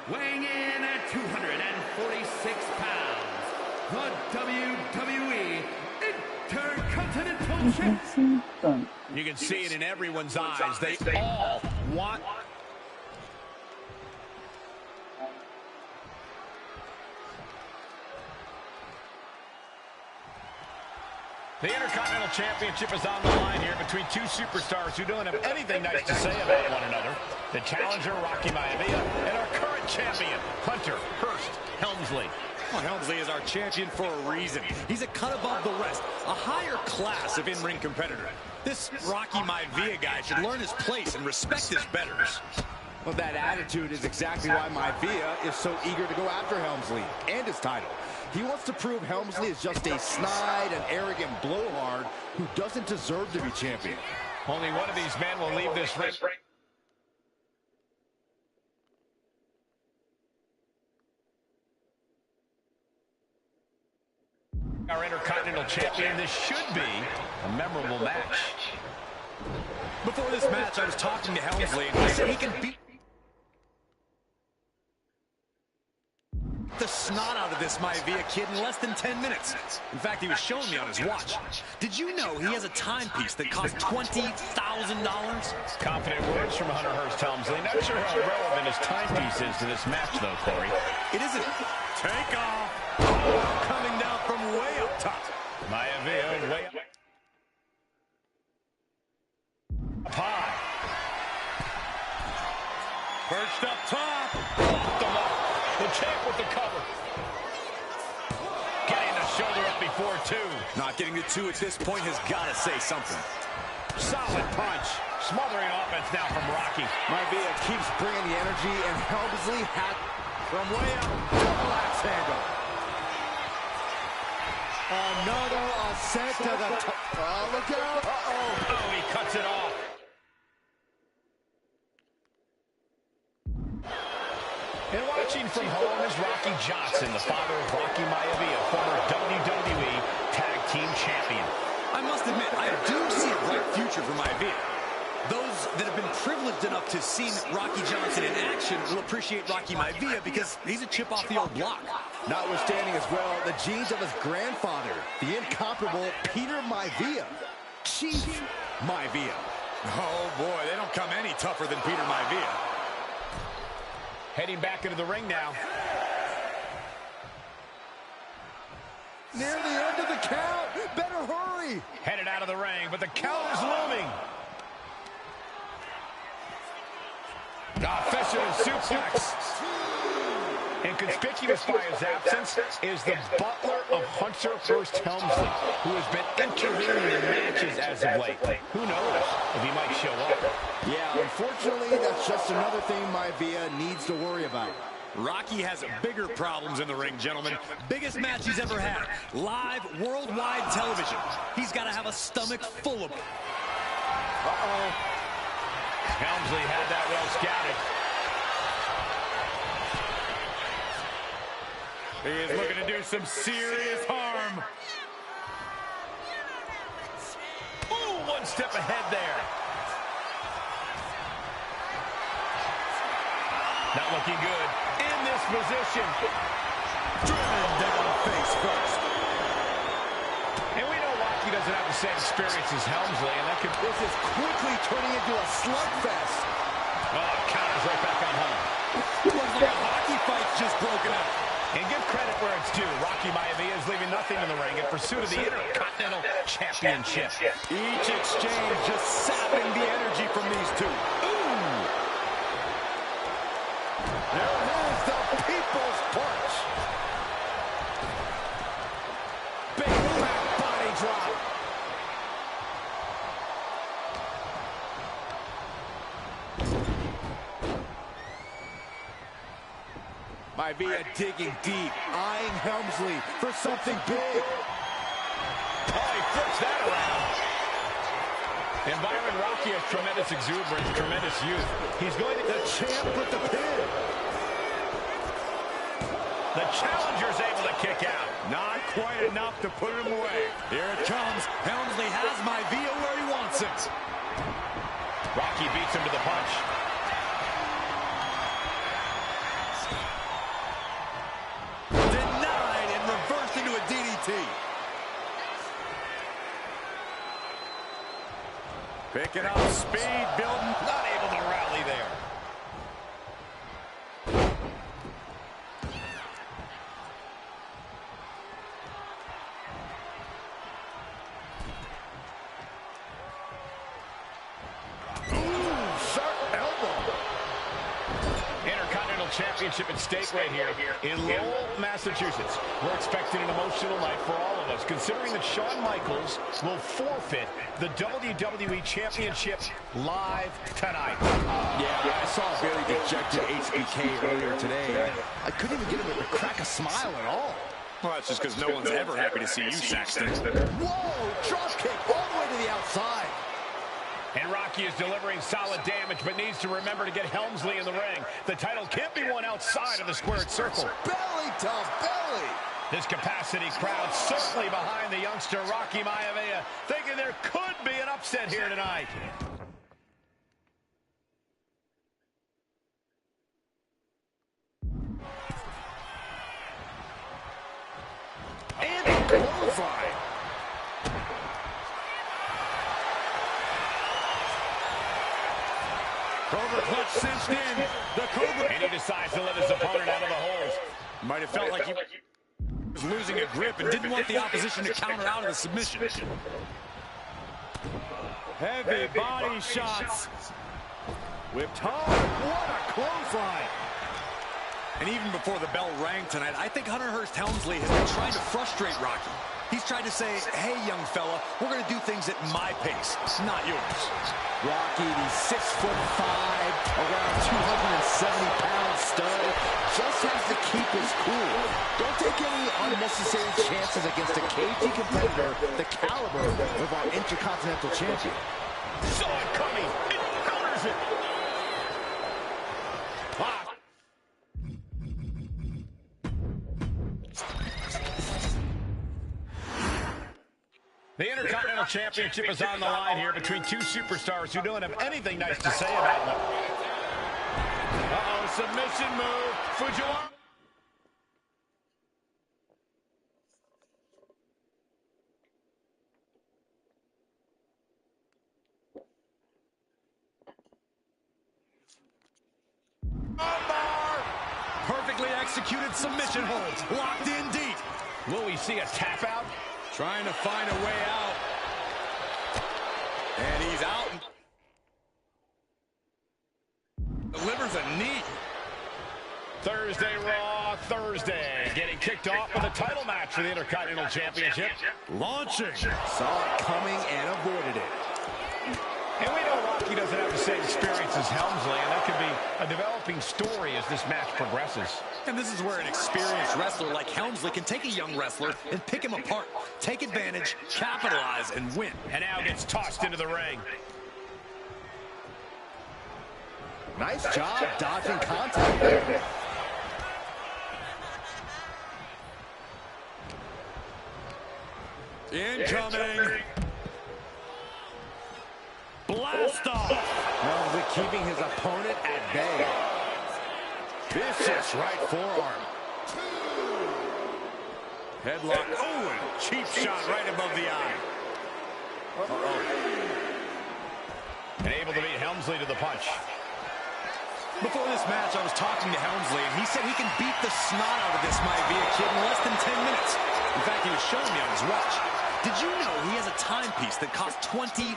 weighing in at 246 pounds, the WWE Intercontinental Champion. You can see it in everyone's eyes. They all want... The Intercontinental Championship is on the line here between two superstars who don't have anything nice to say about one another. The challenger, Rocky Maivia, and our current champion, Hunter Hearst Helmsley. Well, Helmsley is our champion for a reason. He's a cut above the rest, a higher class of in-ring competitor. This Rocky Maivia guy should learn his place and respect his betters. Well, that attitude is exactly why Maivia is so eager to go after Helmsley and his title. He wants to prove Helmsley is just a snide and arrogant blowhard who doesn't deserve to be champion. Only one of these men will leave this ring. Our Intercontinental Champion, this should be a memorable match. Before this match, I was talking to Helmsley, and he said he can beat the snot out of this Maivia kid in less than 10 minutes. In fact, he was showing me on his watch. Did you know he has a timepiece that costs $20,000? Confident words from Hunter Hearst Helmsley. Not sure how relevant his timepiece is to this match, though, Corey. It isn't. Take off. Coming down from way up top. Maivia way up high. Perched up top. Off the mark. The champ with the cover. Getting the shoulder up before two. Not getting the two at this point has got to say something. Solid punch. Smothering offense now from Rocky. Maivia keeps bringing the energy, and Helmsley had from way up. Double axe handle. Another ascent to the top. Oh, look out. Uh-oh. Oh, he cuts it off. And watching from home is Rocky Johnson, the father of Rocky Maivia, former WWE Tag Team Champion. I must admit, I do see a bright future for Maivia. Those that have been privileged enough to see Rocky Johnson in action will appreciate Rocky Maivia because he's a chip off the old block. Notwithstanding as well the genes of his grandfather, the incomparable Peter Maivia. Chief Maivia. Oh boy, they don't come any tougher than Peter Maivia. Heading back into the ring now. Near the end of the count. Better hurry. Headed out of the ring, but the count is looming. Official suplex. And conspicuous by his absence is the butler of Hunter Hearst Helmsley, who has been intervening in matches as of late. Who knows if he might show up. Yeah, unfortunately, that's just another thing Maivia needs to worry about. Rocky has bigger problems in the ring, gentlemen. Biggest match he's ever had. Live, worldwide television. He's got to have a stomach full of... Uh-oh. Helmsley had that well scouted. He is looking to do some serious harm. Ooh, one step ahead there. Not looking good in this position. Driven down face first. And we know Rocky doesn't have the same experience as Helmsley, and that could... This is quickly turning into a slugfest. Oh, counters right back on home. Looks like a hockey fight's just broken out. And give credit where it's due. Rocky Maivia is leaving nothing in the ring in pursuit of the Intercontinental Championship. Each exchange just sapping the energy from these two. Ooh! There is the People's Punch. Big back body drop. Maivia digging deep, eyeing Helmsley for something big. Oh, he flips that around. And Byron, Rocky has tremendous exuberance, tremendous youth. He's going to... The champ with the pin. The challenger's able to kick out. Not quite enough to put him away. Here it comes. Helmsley has Maivia where he wants it. Rocky beats him to the punch. Denied and reversed into a DDT. Picking up speed, building. Not able to rally there. Championship at stake right here in Lowell, Massachusetts. We're expecting an emotional night for all of us, considering that Shawn Michaels will forfeit the WWE Championship live tonight. Yeah, I saw a very dejected HBK earlier today. I couldn't even get him to crack a smile at all. Well, that's just because no one's ever happy to see you, Saxton. Whoa, drop kick all the way to the outside. And Rocky is delivering solid damage, but needs to remember to get Helmsley in the ring. The title can't be won outside of the squared circle. Belly to belly. This capacity crowd certainly behind the youngster Rocky Maivia, thinking there could be an upset here tonight. And a clothesline. Cobra clutch cinched in. The Cobra. And he decides to let his opponent out of the holes. Might have felt like he was losing a grip and didn't want the opposition to counter out of the submission. Heavy body shots. Whipped hard. What a clothesline. And even before the bell rang tonight, I think Hunter Hearst Helmsley has been trying to frustrate Rocky. He's tried to say, hey, young fella, we're going to do things at my pace, not yours. Rocky, the 6'5", around 270-pound stud, just has to keep his cool. Don't take any unnecessary chances against a cagey competitor the caliber of our Intercontinental Champion. Saw it coming. It counters it. Wow. The Intercontinental Championship is on the line here between two superstars who don't have anything nice to say about them. Uh-oh, submission move. Fujiwara. Perfectly executed submission hold. Locked in deep. Will we see a tap out? Trying to find a way out. And he's out. Delivers a knee. Thursday Raw, Thursday. Getting kicked off with a title match for the Intercontinental Championship. Launching. Saw it coming and avoided it. And we know Rocky doesn't have the same experience as Helmsley, and that could be a developing story as this match progresses. And this is where an experienced wrestler like Helmsley can take a young wrestler and pick him apart, take advantage, capitalize, and win. And now gets tossed into the ring. Nice job dodging contact there. Incoming. Blast off. Helmsley keeping his opponent at bay. Vicious right forearm. Headlock. Oh, and cheap shot right above the eye. And able to beat Helmsley to the punch. Before this match, I was talking to Helmsley, and he said he can beat the snot out of this Maivia kid in less than 10 minutes. In fact, he was showing me on his watch. Did you know he has a timepiece that costs $20,000?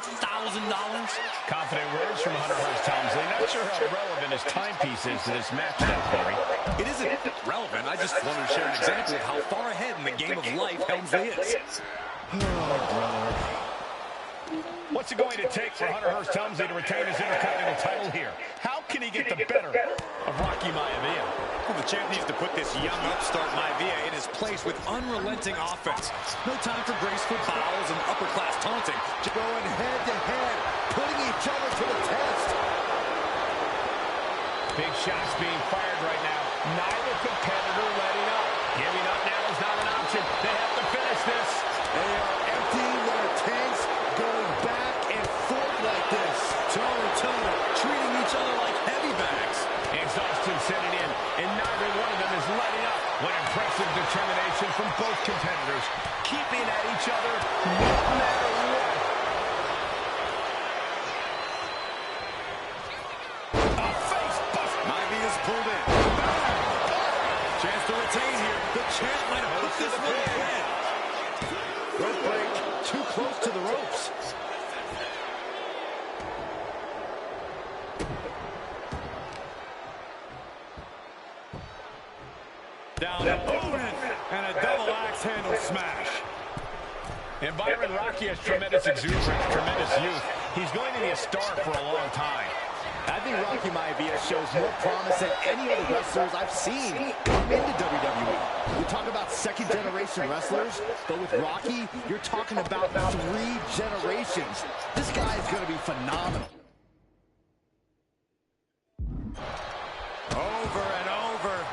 Confident words from Hunter Hearst Helmsley. Not sure how relevant his timepiece is to this match, though, Corey. It isn't relevant. I just wanted to share an example of how far ahead in the game of life Helmsley is. What's it going to take for Hunter Hearst Helmsley to retain his Intercontinental title here? How can he get the better of Rocky Maivia? Well, the champ needs to put this young upstart Maivia in his place with unrelenting offense. No time for graceful bows and upper-class taunting. Just going head-to-head, putting each other to the test. Big shots being fired right now. Neither competitor letting up. each other no matter what. A face bust. Maivia's pulled in. Chance to retain here. The champ might have put this one to bed. Rope break. Too close to the ropes. Down opponent and a double axe handle smash. And Byron, Rocky has tremendous exuberance, tremendous youth. He's going to be a star for a long time. I think Rocky Maivia shows more promise than any other wrestlers I've seen come into WWE. We talk about second-generation wrestlers, but with Rocky, you're talking about 3 generations. This guy is going to be phenomenal. Over and over.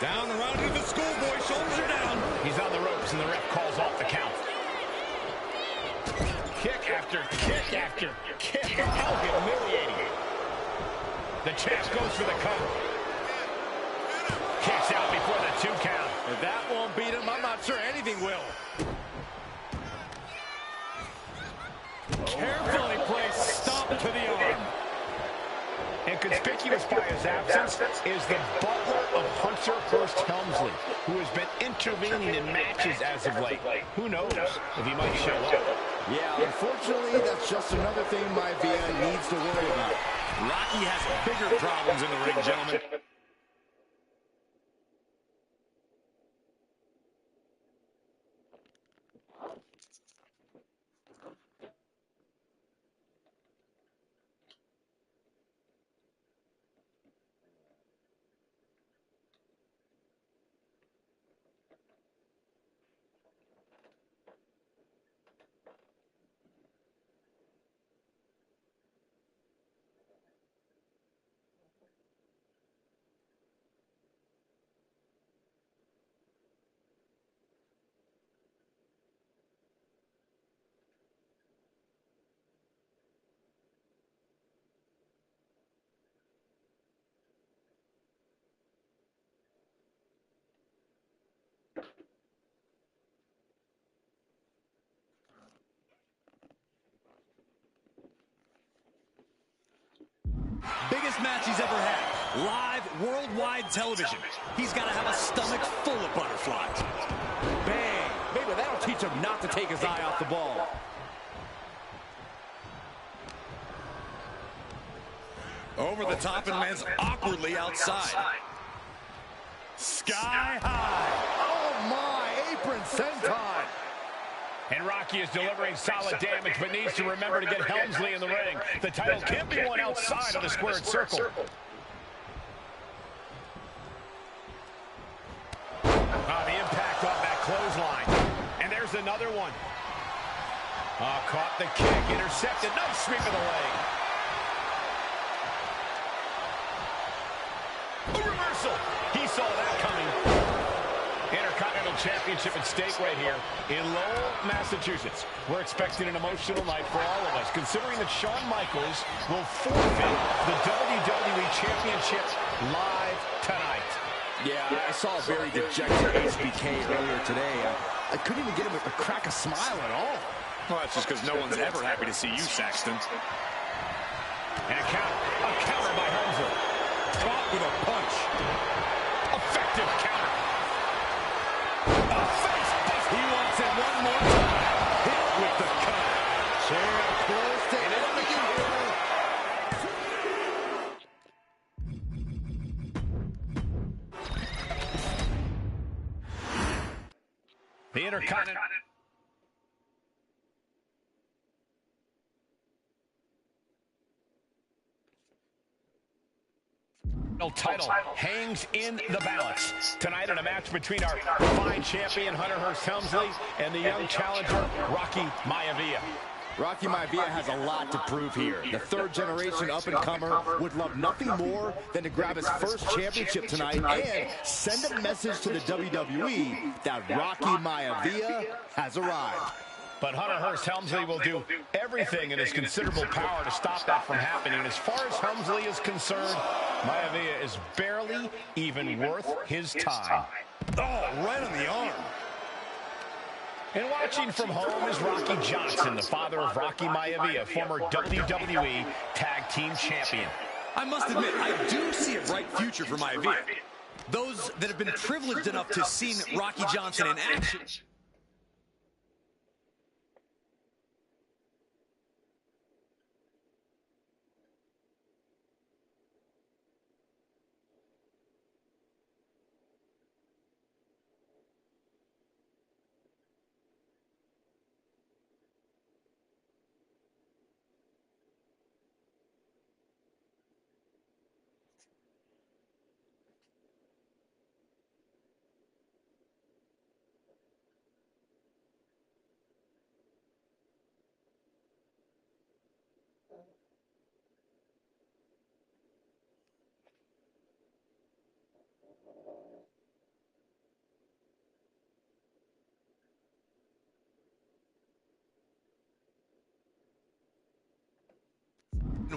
Down around into the schoolboy, shoulders are down. He's on the ropes, and the ref calls off the count. Kick after kick after kick. How humiliating. The champ goes for the cover. Kicks out before the 2 count. If that won't beat him, I'm not sure anything will. Carefully placed stomp to the arm. And conspicuous by his absence is the butler of Hunter Hearst Helmsley, who has been intervening in matches as of late. Who knows if he might show up. Yeah, unfortunately, that's just another thing Maivia needs to worry about. Rocky has bigger problems in the ring, gentlemen. Biggest match he's ever had. Live, worldwide television. He's got to have a stomach full of butterflies. Bang. Maybe that'll teach him not to take his eye off the ball. Over the top and lands awkwardly outside. Sky high. Oh, my. Apron senton. And Rocky is delivering solid damage, but needs to remember to get Helmsley in the ring. The title can't be won outside of the squared circle. The impact on that clothesline. And there's another one. Caught the kick, intercepted. Nice sweep of the leg. A reversal. He saw that coming. Intercontinental Championship at stake right here in Lowell, Massachusetts. We're expecting an emotional night for all of us, considering that Shawn Michaels will forfeit the WWE Championship live tonight. Yeah, I saw a very dejected HBK earlier today. I couldn't even get him to crack a smile at all. Well, that's just because no one's ever happy to see you, Saxton. And a counter by Helmsley. Caught with a punch. Effective counter. He wants it one more time. Hit with the cover. Chair close to it. The Intercontinental title hangs in the balance tonight in a match between our fine champion Hunter Hearst Helmsley and the young challenger Rocky Maivia. Rocky Maivia has a lot to prove here. The third-generation up-and-comer would love nothing more than to grab his first championship tonight and send a message to the WWE that Rocky Maivia has arrived. But Hunter Hearst Helmsley will do everything in his considerable power to stop that from happening. And as far as Helmsley is concerned, Maivia is barely even worth his time. Oh, right on the arm. And watching from home is Rocky Johnson, the father of Rocky Maivia, former WWE Tag Team Champion. I must admit, I do see a bright future for Maivia. Those that have been privileged enough to see Rocky Johnson in action.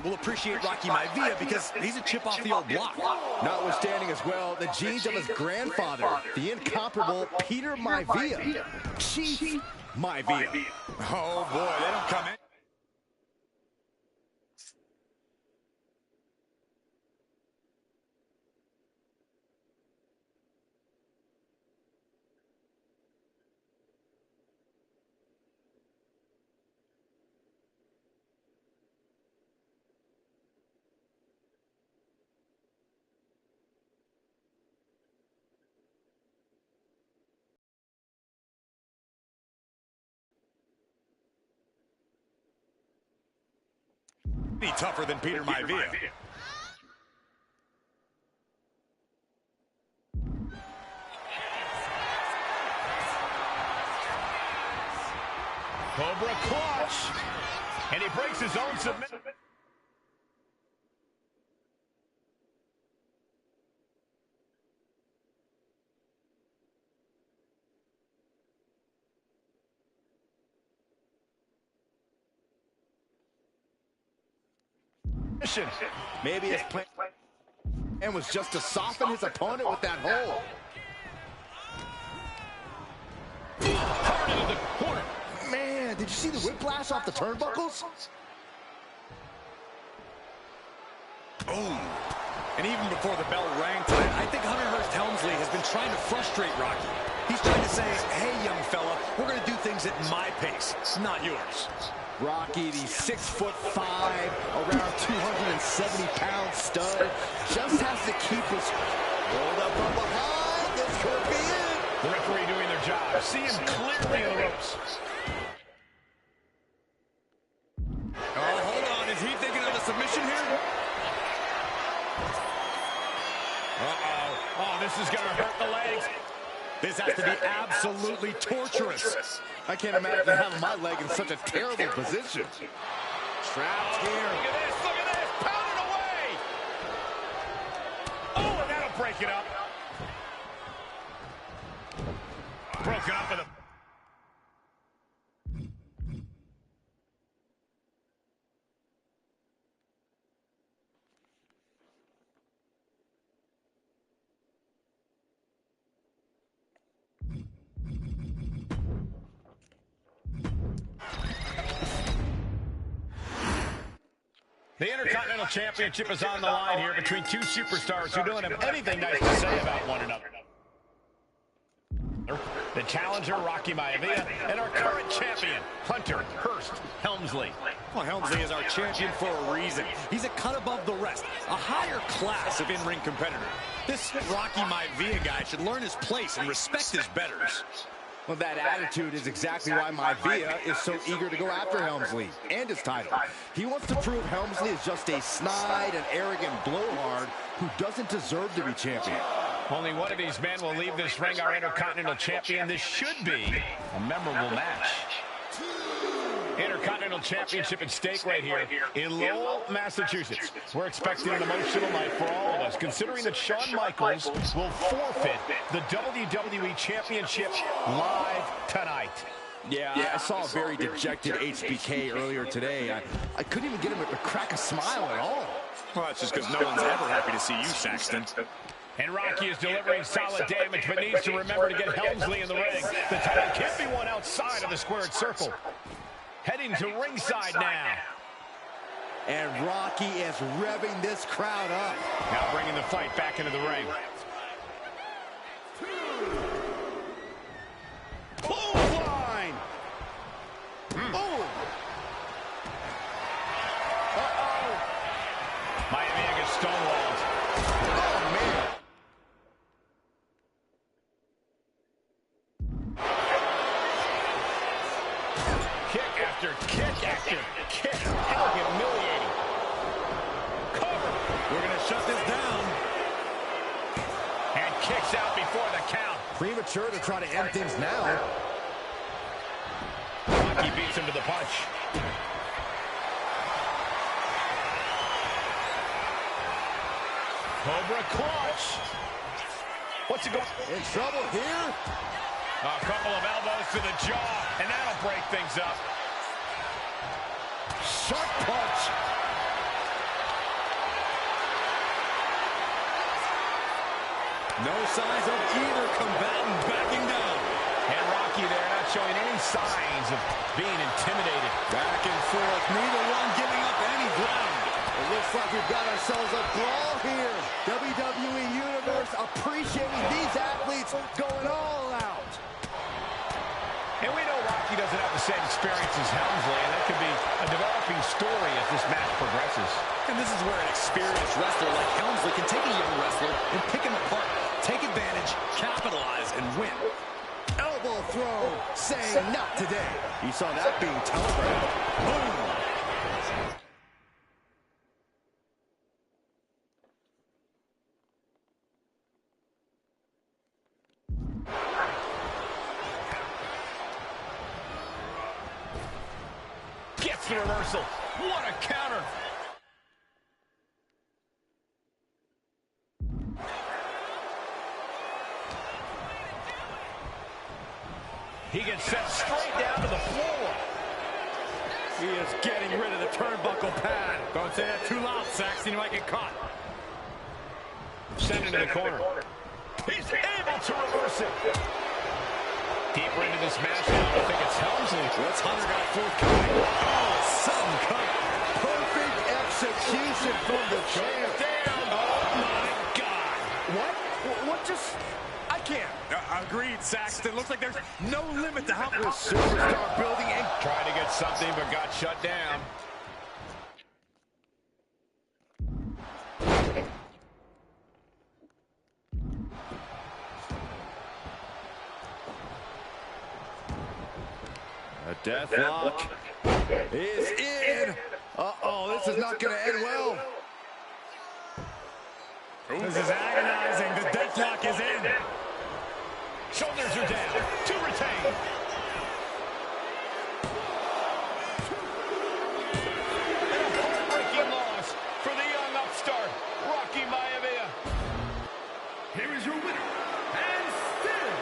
We'll appreciate Rocky Maivia because he's a chip off the old block. Notwithstanding as well, the genes of his grandfather, the incomparable Peter Maivia. Chief Maivia. Oh, boy, they don't come in. Be tougher than Peter Maivia. Cobra clutch. And he breaks his own submission. Maybe his plan was just to soften his opponent with that hold. Hard into the corner. Man, did you see the whiplash off the turnbuckles? Oh. And even before the bell rang tonight, I think Hunter Hearst Helmsley has been trying to frustrate Rocky. He's trying to say, hey, young fella, we're going to do things at my pace, not yours. Rocky, the 6'5", around 270-pound stud, just has to keep his hold up from behind. This could be it. The referee doing their job. See him clearly in the ropes. Oh, hold on. Is he thinking of a submission here? Uh-oh. Oh, this is going to hurt the legs. This has to be absolutely torturous. I can't imagine having my leg in such a terrible position. Trapped here. Look at this, look at this. Pound it away. Oh, and that'll break it up. Broken up with a... The Intercontinental Championship is on the line here between two superstars who don't have anything nice to say about one another. The challenger, Rocky Maivia, and our current champion, Hunter Hearst Helmsley. Well, Helmsley is our champion for a reason. He's a cut above the rest, a higher class of in-ring competitor. This Rocky Maivia guy should learn his place and respect his betters. Well, that attitude is exactly why Maivia is so eager to go after Helmsley and his title. He wants to prove Helmsley is just a snide and arrogant blowhard who doesn't deserve to be champion. Only one of these men will leave this ring our Intercontinental Champion. This should be a memorable match. Intercontinental Championship at stake right here in Lowell, Massachusetts. We're expecting an emotional night for all of us, considering that Shawn Michaels will forfeit the WWE Championship live tonight. Yeah, I saw a very dejected HBK earlier today. I couldn't even get him to crack a smile at all. Well, that's just because no one's ever happy to see you, Saxton. And Rocky is delivering solid damage, but needs to remember to get Helmsley in the ring. The title can't be won outside of the squared circle. Heading to ringside now. And Rocky is revving this crowd up. Now bringing the fight back into the ring. Clothesline! Oh! Uh-oh! Miami gets stonewalled. Oh, man! Kick after kick after kick. How humiliating. Cover. We're going to shut this down. And kicks out before the count. Premature to try to end things now. Rocky beats him to the punch. Cobra clutch. What's it going? In trouble here. A couple of elbows to the jaw, and that'll break things up. Sharp punch. No signs of either combatant backing down. And Rocky there not showing any signs of being intimidated. Back and forth, neither one giving up any ground. It looks like we've got ourselves a brawl here. WWE Universe appreciating these athletes going all out. And we know Rocky doesn't have the same experience as Helmsley, and that could be a developing story as this match progresses. And this is where an experienced wrestler like Helmsley can take a young wrestler and pick him apart, take advantage, capitalize, and win. Elbow throw, saying not today. You saw that being telegraphed. Boom. Gets the reversal. What a counter. He gets sent straight down to the floor. He is getting rid of the turnbuckle pad. Don't say that too loud, Saxton. You might get caught. Sent into the corner. He's able to reverse it. Deeper into this match now. I think it's Helmsley. What's Hunter got forthcoming? Oh, sudden cut. Perfect execution from the champ. Down. Oh, my God. What just... I can't. Agreed, Saxton. Looks like there's no limit to how The superstar building and... Tried to get something, but got shut down. A death lock is in. Uh-oh, this is not going to end well. This is agonizing. The death lock is in. Shoulders are down. To retain. And a heartbreaking loss for the young upstart, Rocky Maivia. Here is your winner, and still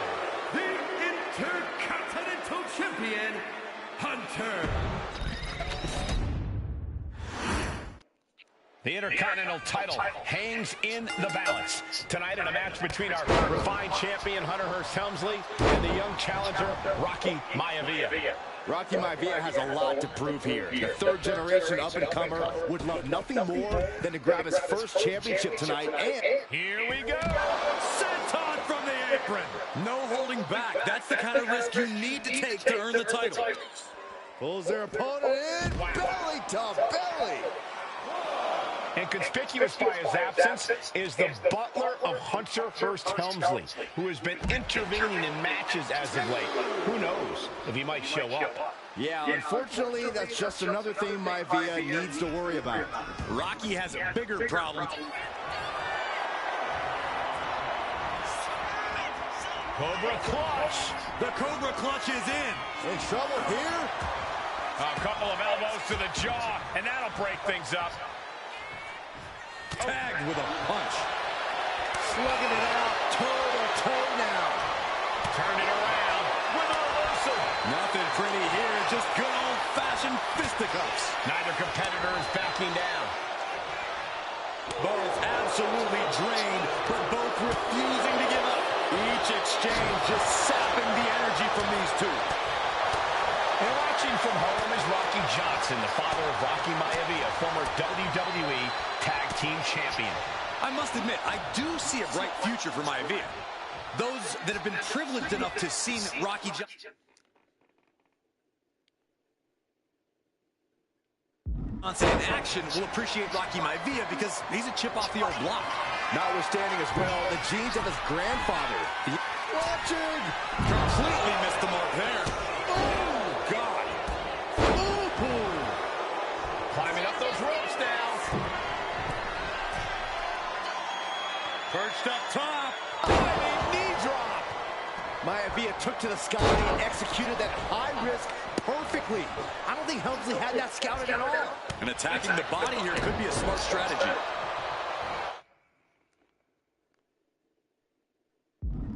the Intercontinental Champion, Hunter. The Intercontinental title hangs in the balance. Tonight in a match between our refined champion, Hunter Hearst Helmsley, and the young challenger, Rocky Maivia. Rocky Maivia has a lot to prove here. The third-generation up-and-comer would love nothing more than to grab his first championship tonight. And here we go. Senton from the apron. No holding back. That's the kind of risk you need to take to earn the title. pulls their opponent in. Wow. Belly to belly. And conspicuous by his absence is the butler of Hunter Hearst Helmsley, who has been intervening in matches as of late. Who knows if he might show up. Yeah, unfortunately, that's just another thing Maivia needs to worry about. Rocky has a bigger problem. Cobra clutch. The Cobra clutch is in. Trouble here. A couple of elbows to the jaw, and that'll break things up. Tagged with a punch. Slugging it out, toe to toe now. Turned it around with a reversal. Nothing for fisticuffs. Neither competitor is backing down. Both absolutely drained, but both refusing to give up. Each exchange just sapping the energy from these two. And watching from home is Rocky Johnson, the father of Rocky Maivia, former WWE Tag Team Champion. I must admit, I do see a bright future for Maivia. Those that have been privileged enough to see Rocky Johnson in action will appreciate Rocky Maivia because he's a chip off the old block. Notwithstanding as well the genes of his grandfather. Watching! Completely missed the mark there. Oh, God. Ooh. Climbing up those ropes now. Perched up top. Knee drop. Maivia took to the sky and executed that high risk perfectly. I don't think Helmsley had that scouted at all. And attacking the body here could be a smart strategy.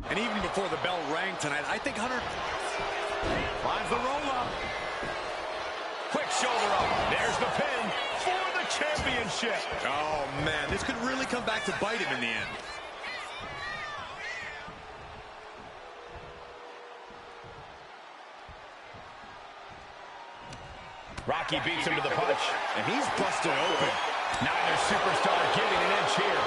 And even before the bell rang tonight, I think Hunter Finds the roll-up. Quick shoulder up. There's the pin for the championship. Oh, man, this could really come back to bite him in the end. Rocky beats him to the punch. And he's busted open. Neither superstar giving an inch here.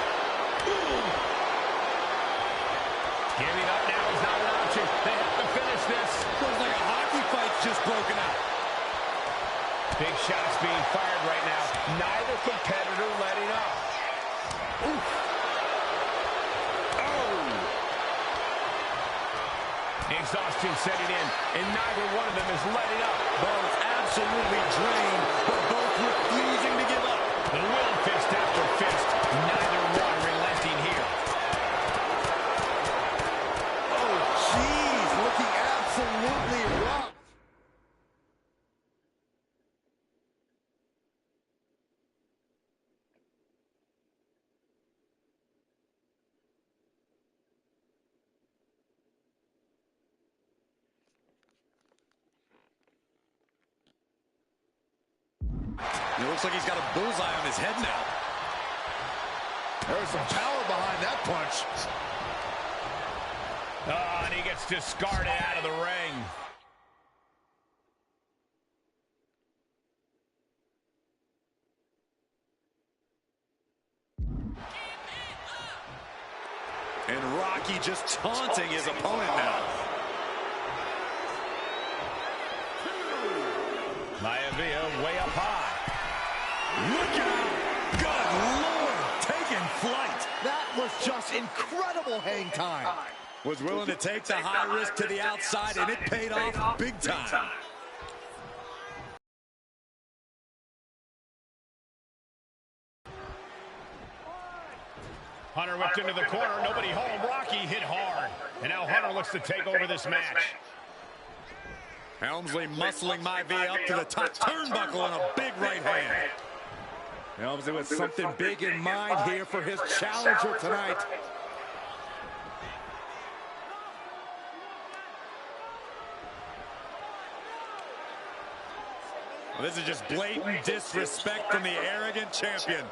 Giving up now is not an option. They have to finish this. Looks like a hockey fight's just broken out. Big shots being fired right now. Neither competitor letting up. Oof. Oh! Exhaustion setting in, and neither one of them is letting up. Both absolutely drained, but both refusing to give up. The will fist after fist. Neither one relenting here. Oh, jeez, looking absolutely rough. It looks like he's got a bullseye on his head now. There's some power behind that punch. Oh, and he gets discarded out of the ring. And Rocky just taunting his opponent now. Maivia way up high. Look out! Good Lord! Taking flight. That was just incredible hang time. Was willing to take the high risk to the outside, and it paid off big time. Hunter whipped into the corner. Nobody home. Rocky hit hard. And now Hunter looks to take over this match. Helmsley muscling Maivia up to the top turnbuckle on a big right hand. Helmsley with something big in mind here for his challenger tonight. Well, this is just blatant disrespect from the arrogant champion.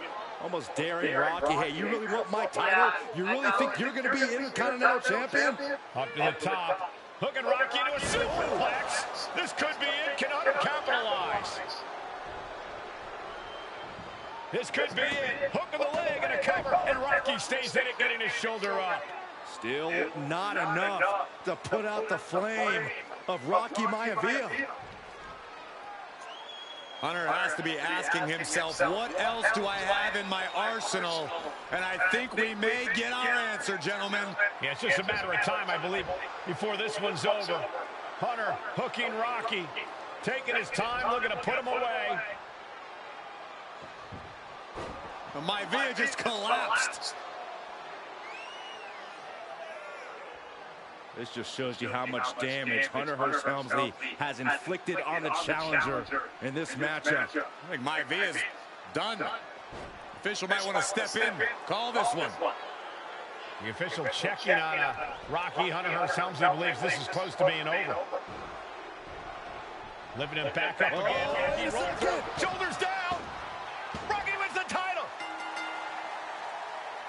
Almost daring Rocky. Hey, you really want my title? You really think you're going to be Intercontinental Champion? Up to the top. Hooking Rocky into a superplex. This could be it. Can Hunter capitalize? This could be it. Hook of the leg and a cover. And Rocky stays in it, getting his shoulder up. Still not enough to put out the flame of Rocky Maivia. Hunter has to be asking himself, what else do I have in my arsenal? And I think we may get our answer, gentlemen. Yeah, it's just a matter of time, I believe, before this one's over. Hunter hooking Rocky, taking his time, looking to put him away. Maivia just collapsed. This just shows you how much damage Hunter Hearst Helmsley has inflicted on the challenger in this matchup. I think Maivia's done. Official might want to step in, call this one. The official checking on Rocky. Hunter Hearst Helmsley believes this is close to being over. Lifting him back up again. Rocky rolling through. Shoulders down. Rocky wins the title.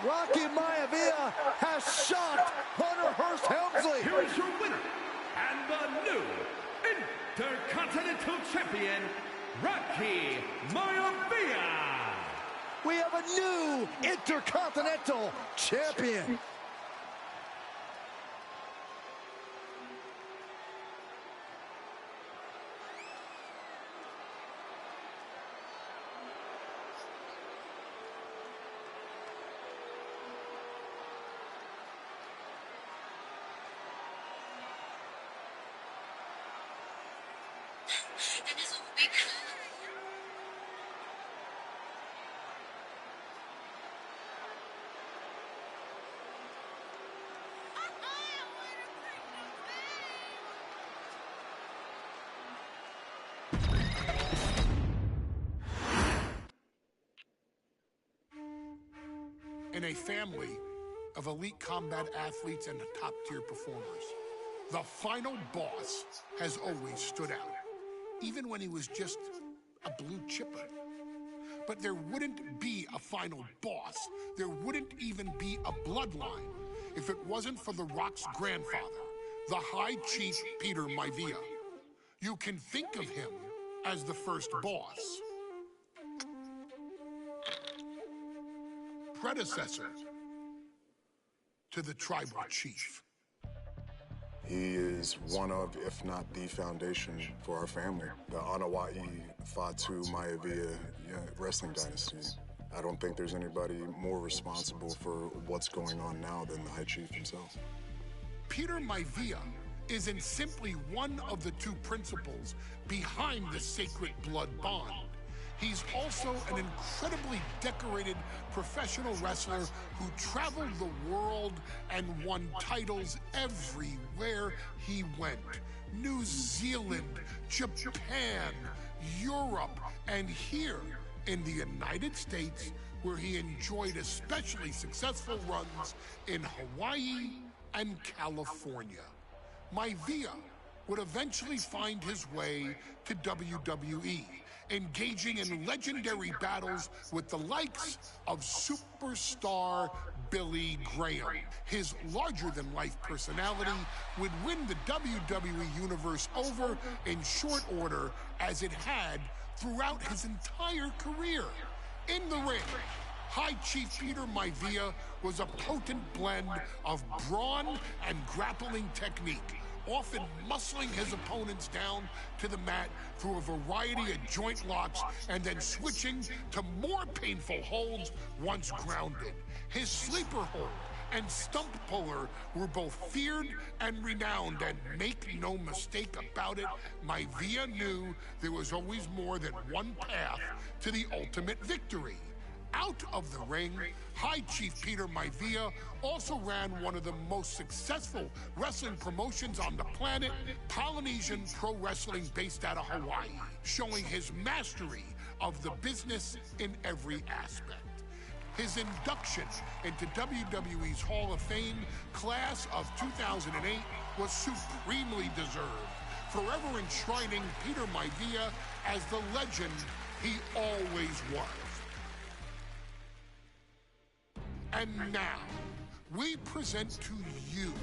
Rocky Maivia has shocked Hunter Hearst Helmsley. Here is your winner, and the new Intercontinental Champion, Rocky Maivia. We have a new Intercontinental Champion. In a family of elite combat athletes and top-tier performers, the final boss has always stood out, even when he was just a blue chipper. But there wouldn't be a final boss, there wouldn't even be a bloodline if it wasn't for The Rock's grandfather, the High Chief Peter Maivia. You can think of him as the first boss. Predecessor to the tribal chief. He is one of, if not the foundation for our family. The Wwe2k25 Maivia wrestling dynasty. I don't think there's anybody more responsible for what's going on now than the High Chief himself. Peter Maivia isn't simply one of the two principals behind the sacred blood bond. He's also an incredibly decorated professional wrestler who traveled the world and won titles everywhere he went. New Zealand, Japan, Europe, and here in the United States, where he enjoyed especially successful runs in Hawaii and California. Maivia would eventually find his way to WWE, engaging in legendary battles with the likes of superstar Billy Graham. His larger-than-life personality would win the WWE Universe over in short order, as it had throughout his entire career. In the ring, High Chief Peter Maivia was a potent blend of brawn and grappling technique, often muscling his opponents down to the mat through a variety of joint locks and then switching to more painful holds once grounded. His sleeper hold and stump puller were both feared and renowned, and make no mistake about it, Maivia knew there was always more than one path to the ultimate victory. Out of the ring, High Chief Peter Maivia also ran one of the most successful wrestling promotions on the planet, Polynesian Pro Wrestling, based out of Hawaii, showing his mastery of the business in every aspect. His induction into WWE's Hall of Fame class of 2008 was supremely deserved, forever enshrining Peter Maivia as the legend he always was. And now, we present to you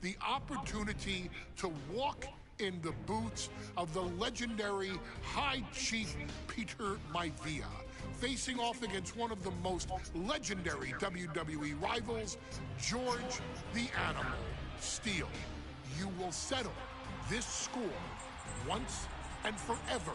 the opportunity to walk in the boots of the legendary High Chief Peter Maivia, facing off against one of the most legendary WWE rivals, George the Animal Steele. You will settle this score once and forever,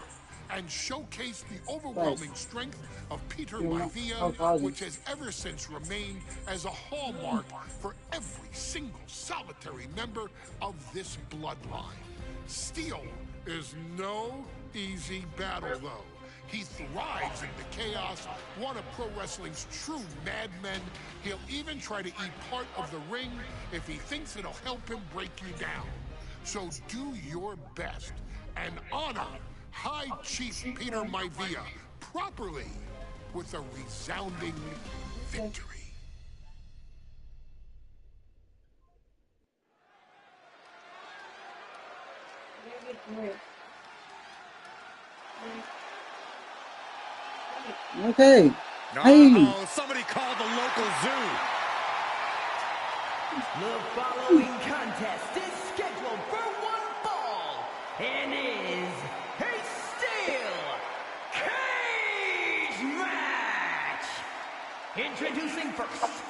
and showcase the overwhelming strength of Peter Maivia, which has ever since remained as a hallmark for every single solitary member of this bloodline. Steele is no easy battle, though. He thrives in the chaos, one of pro wrestling's true madmen. He'll even try to eat part of the ring if he thinks it'll help him break you down. So do your best and honor High Chief Peter Maivia properly with a resounding victory. Okay. Hey. Uh-oh, somebody called the local zoo. The following contest is scheduled for one fall and is a steel cage match. Introducing first,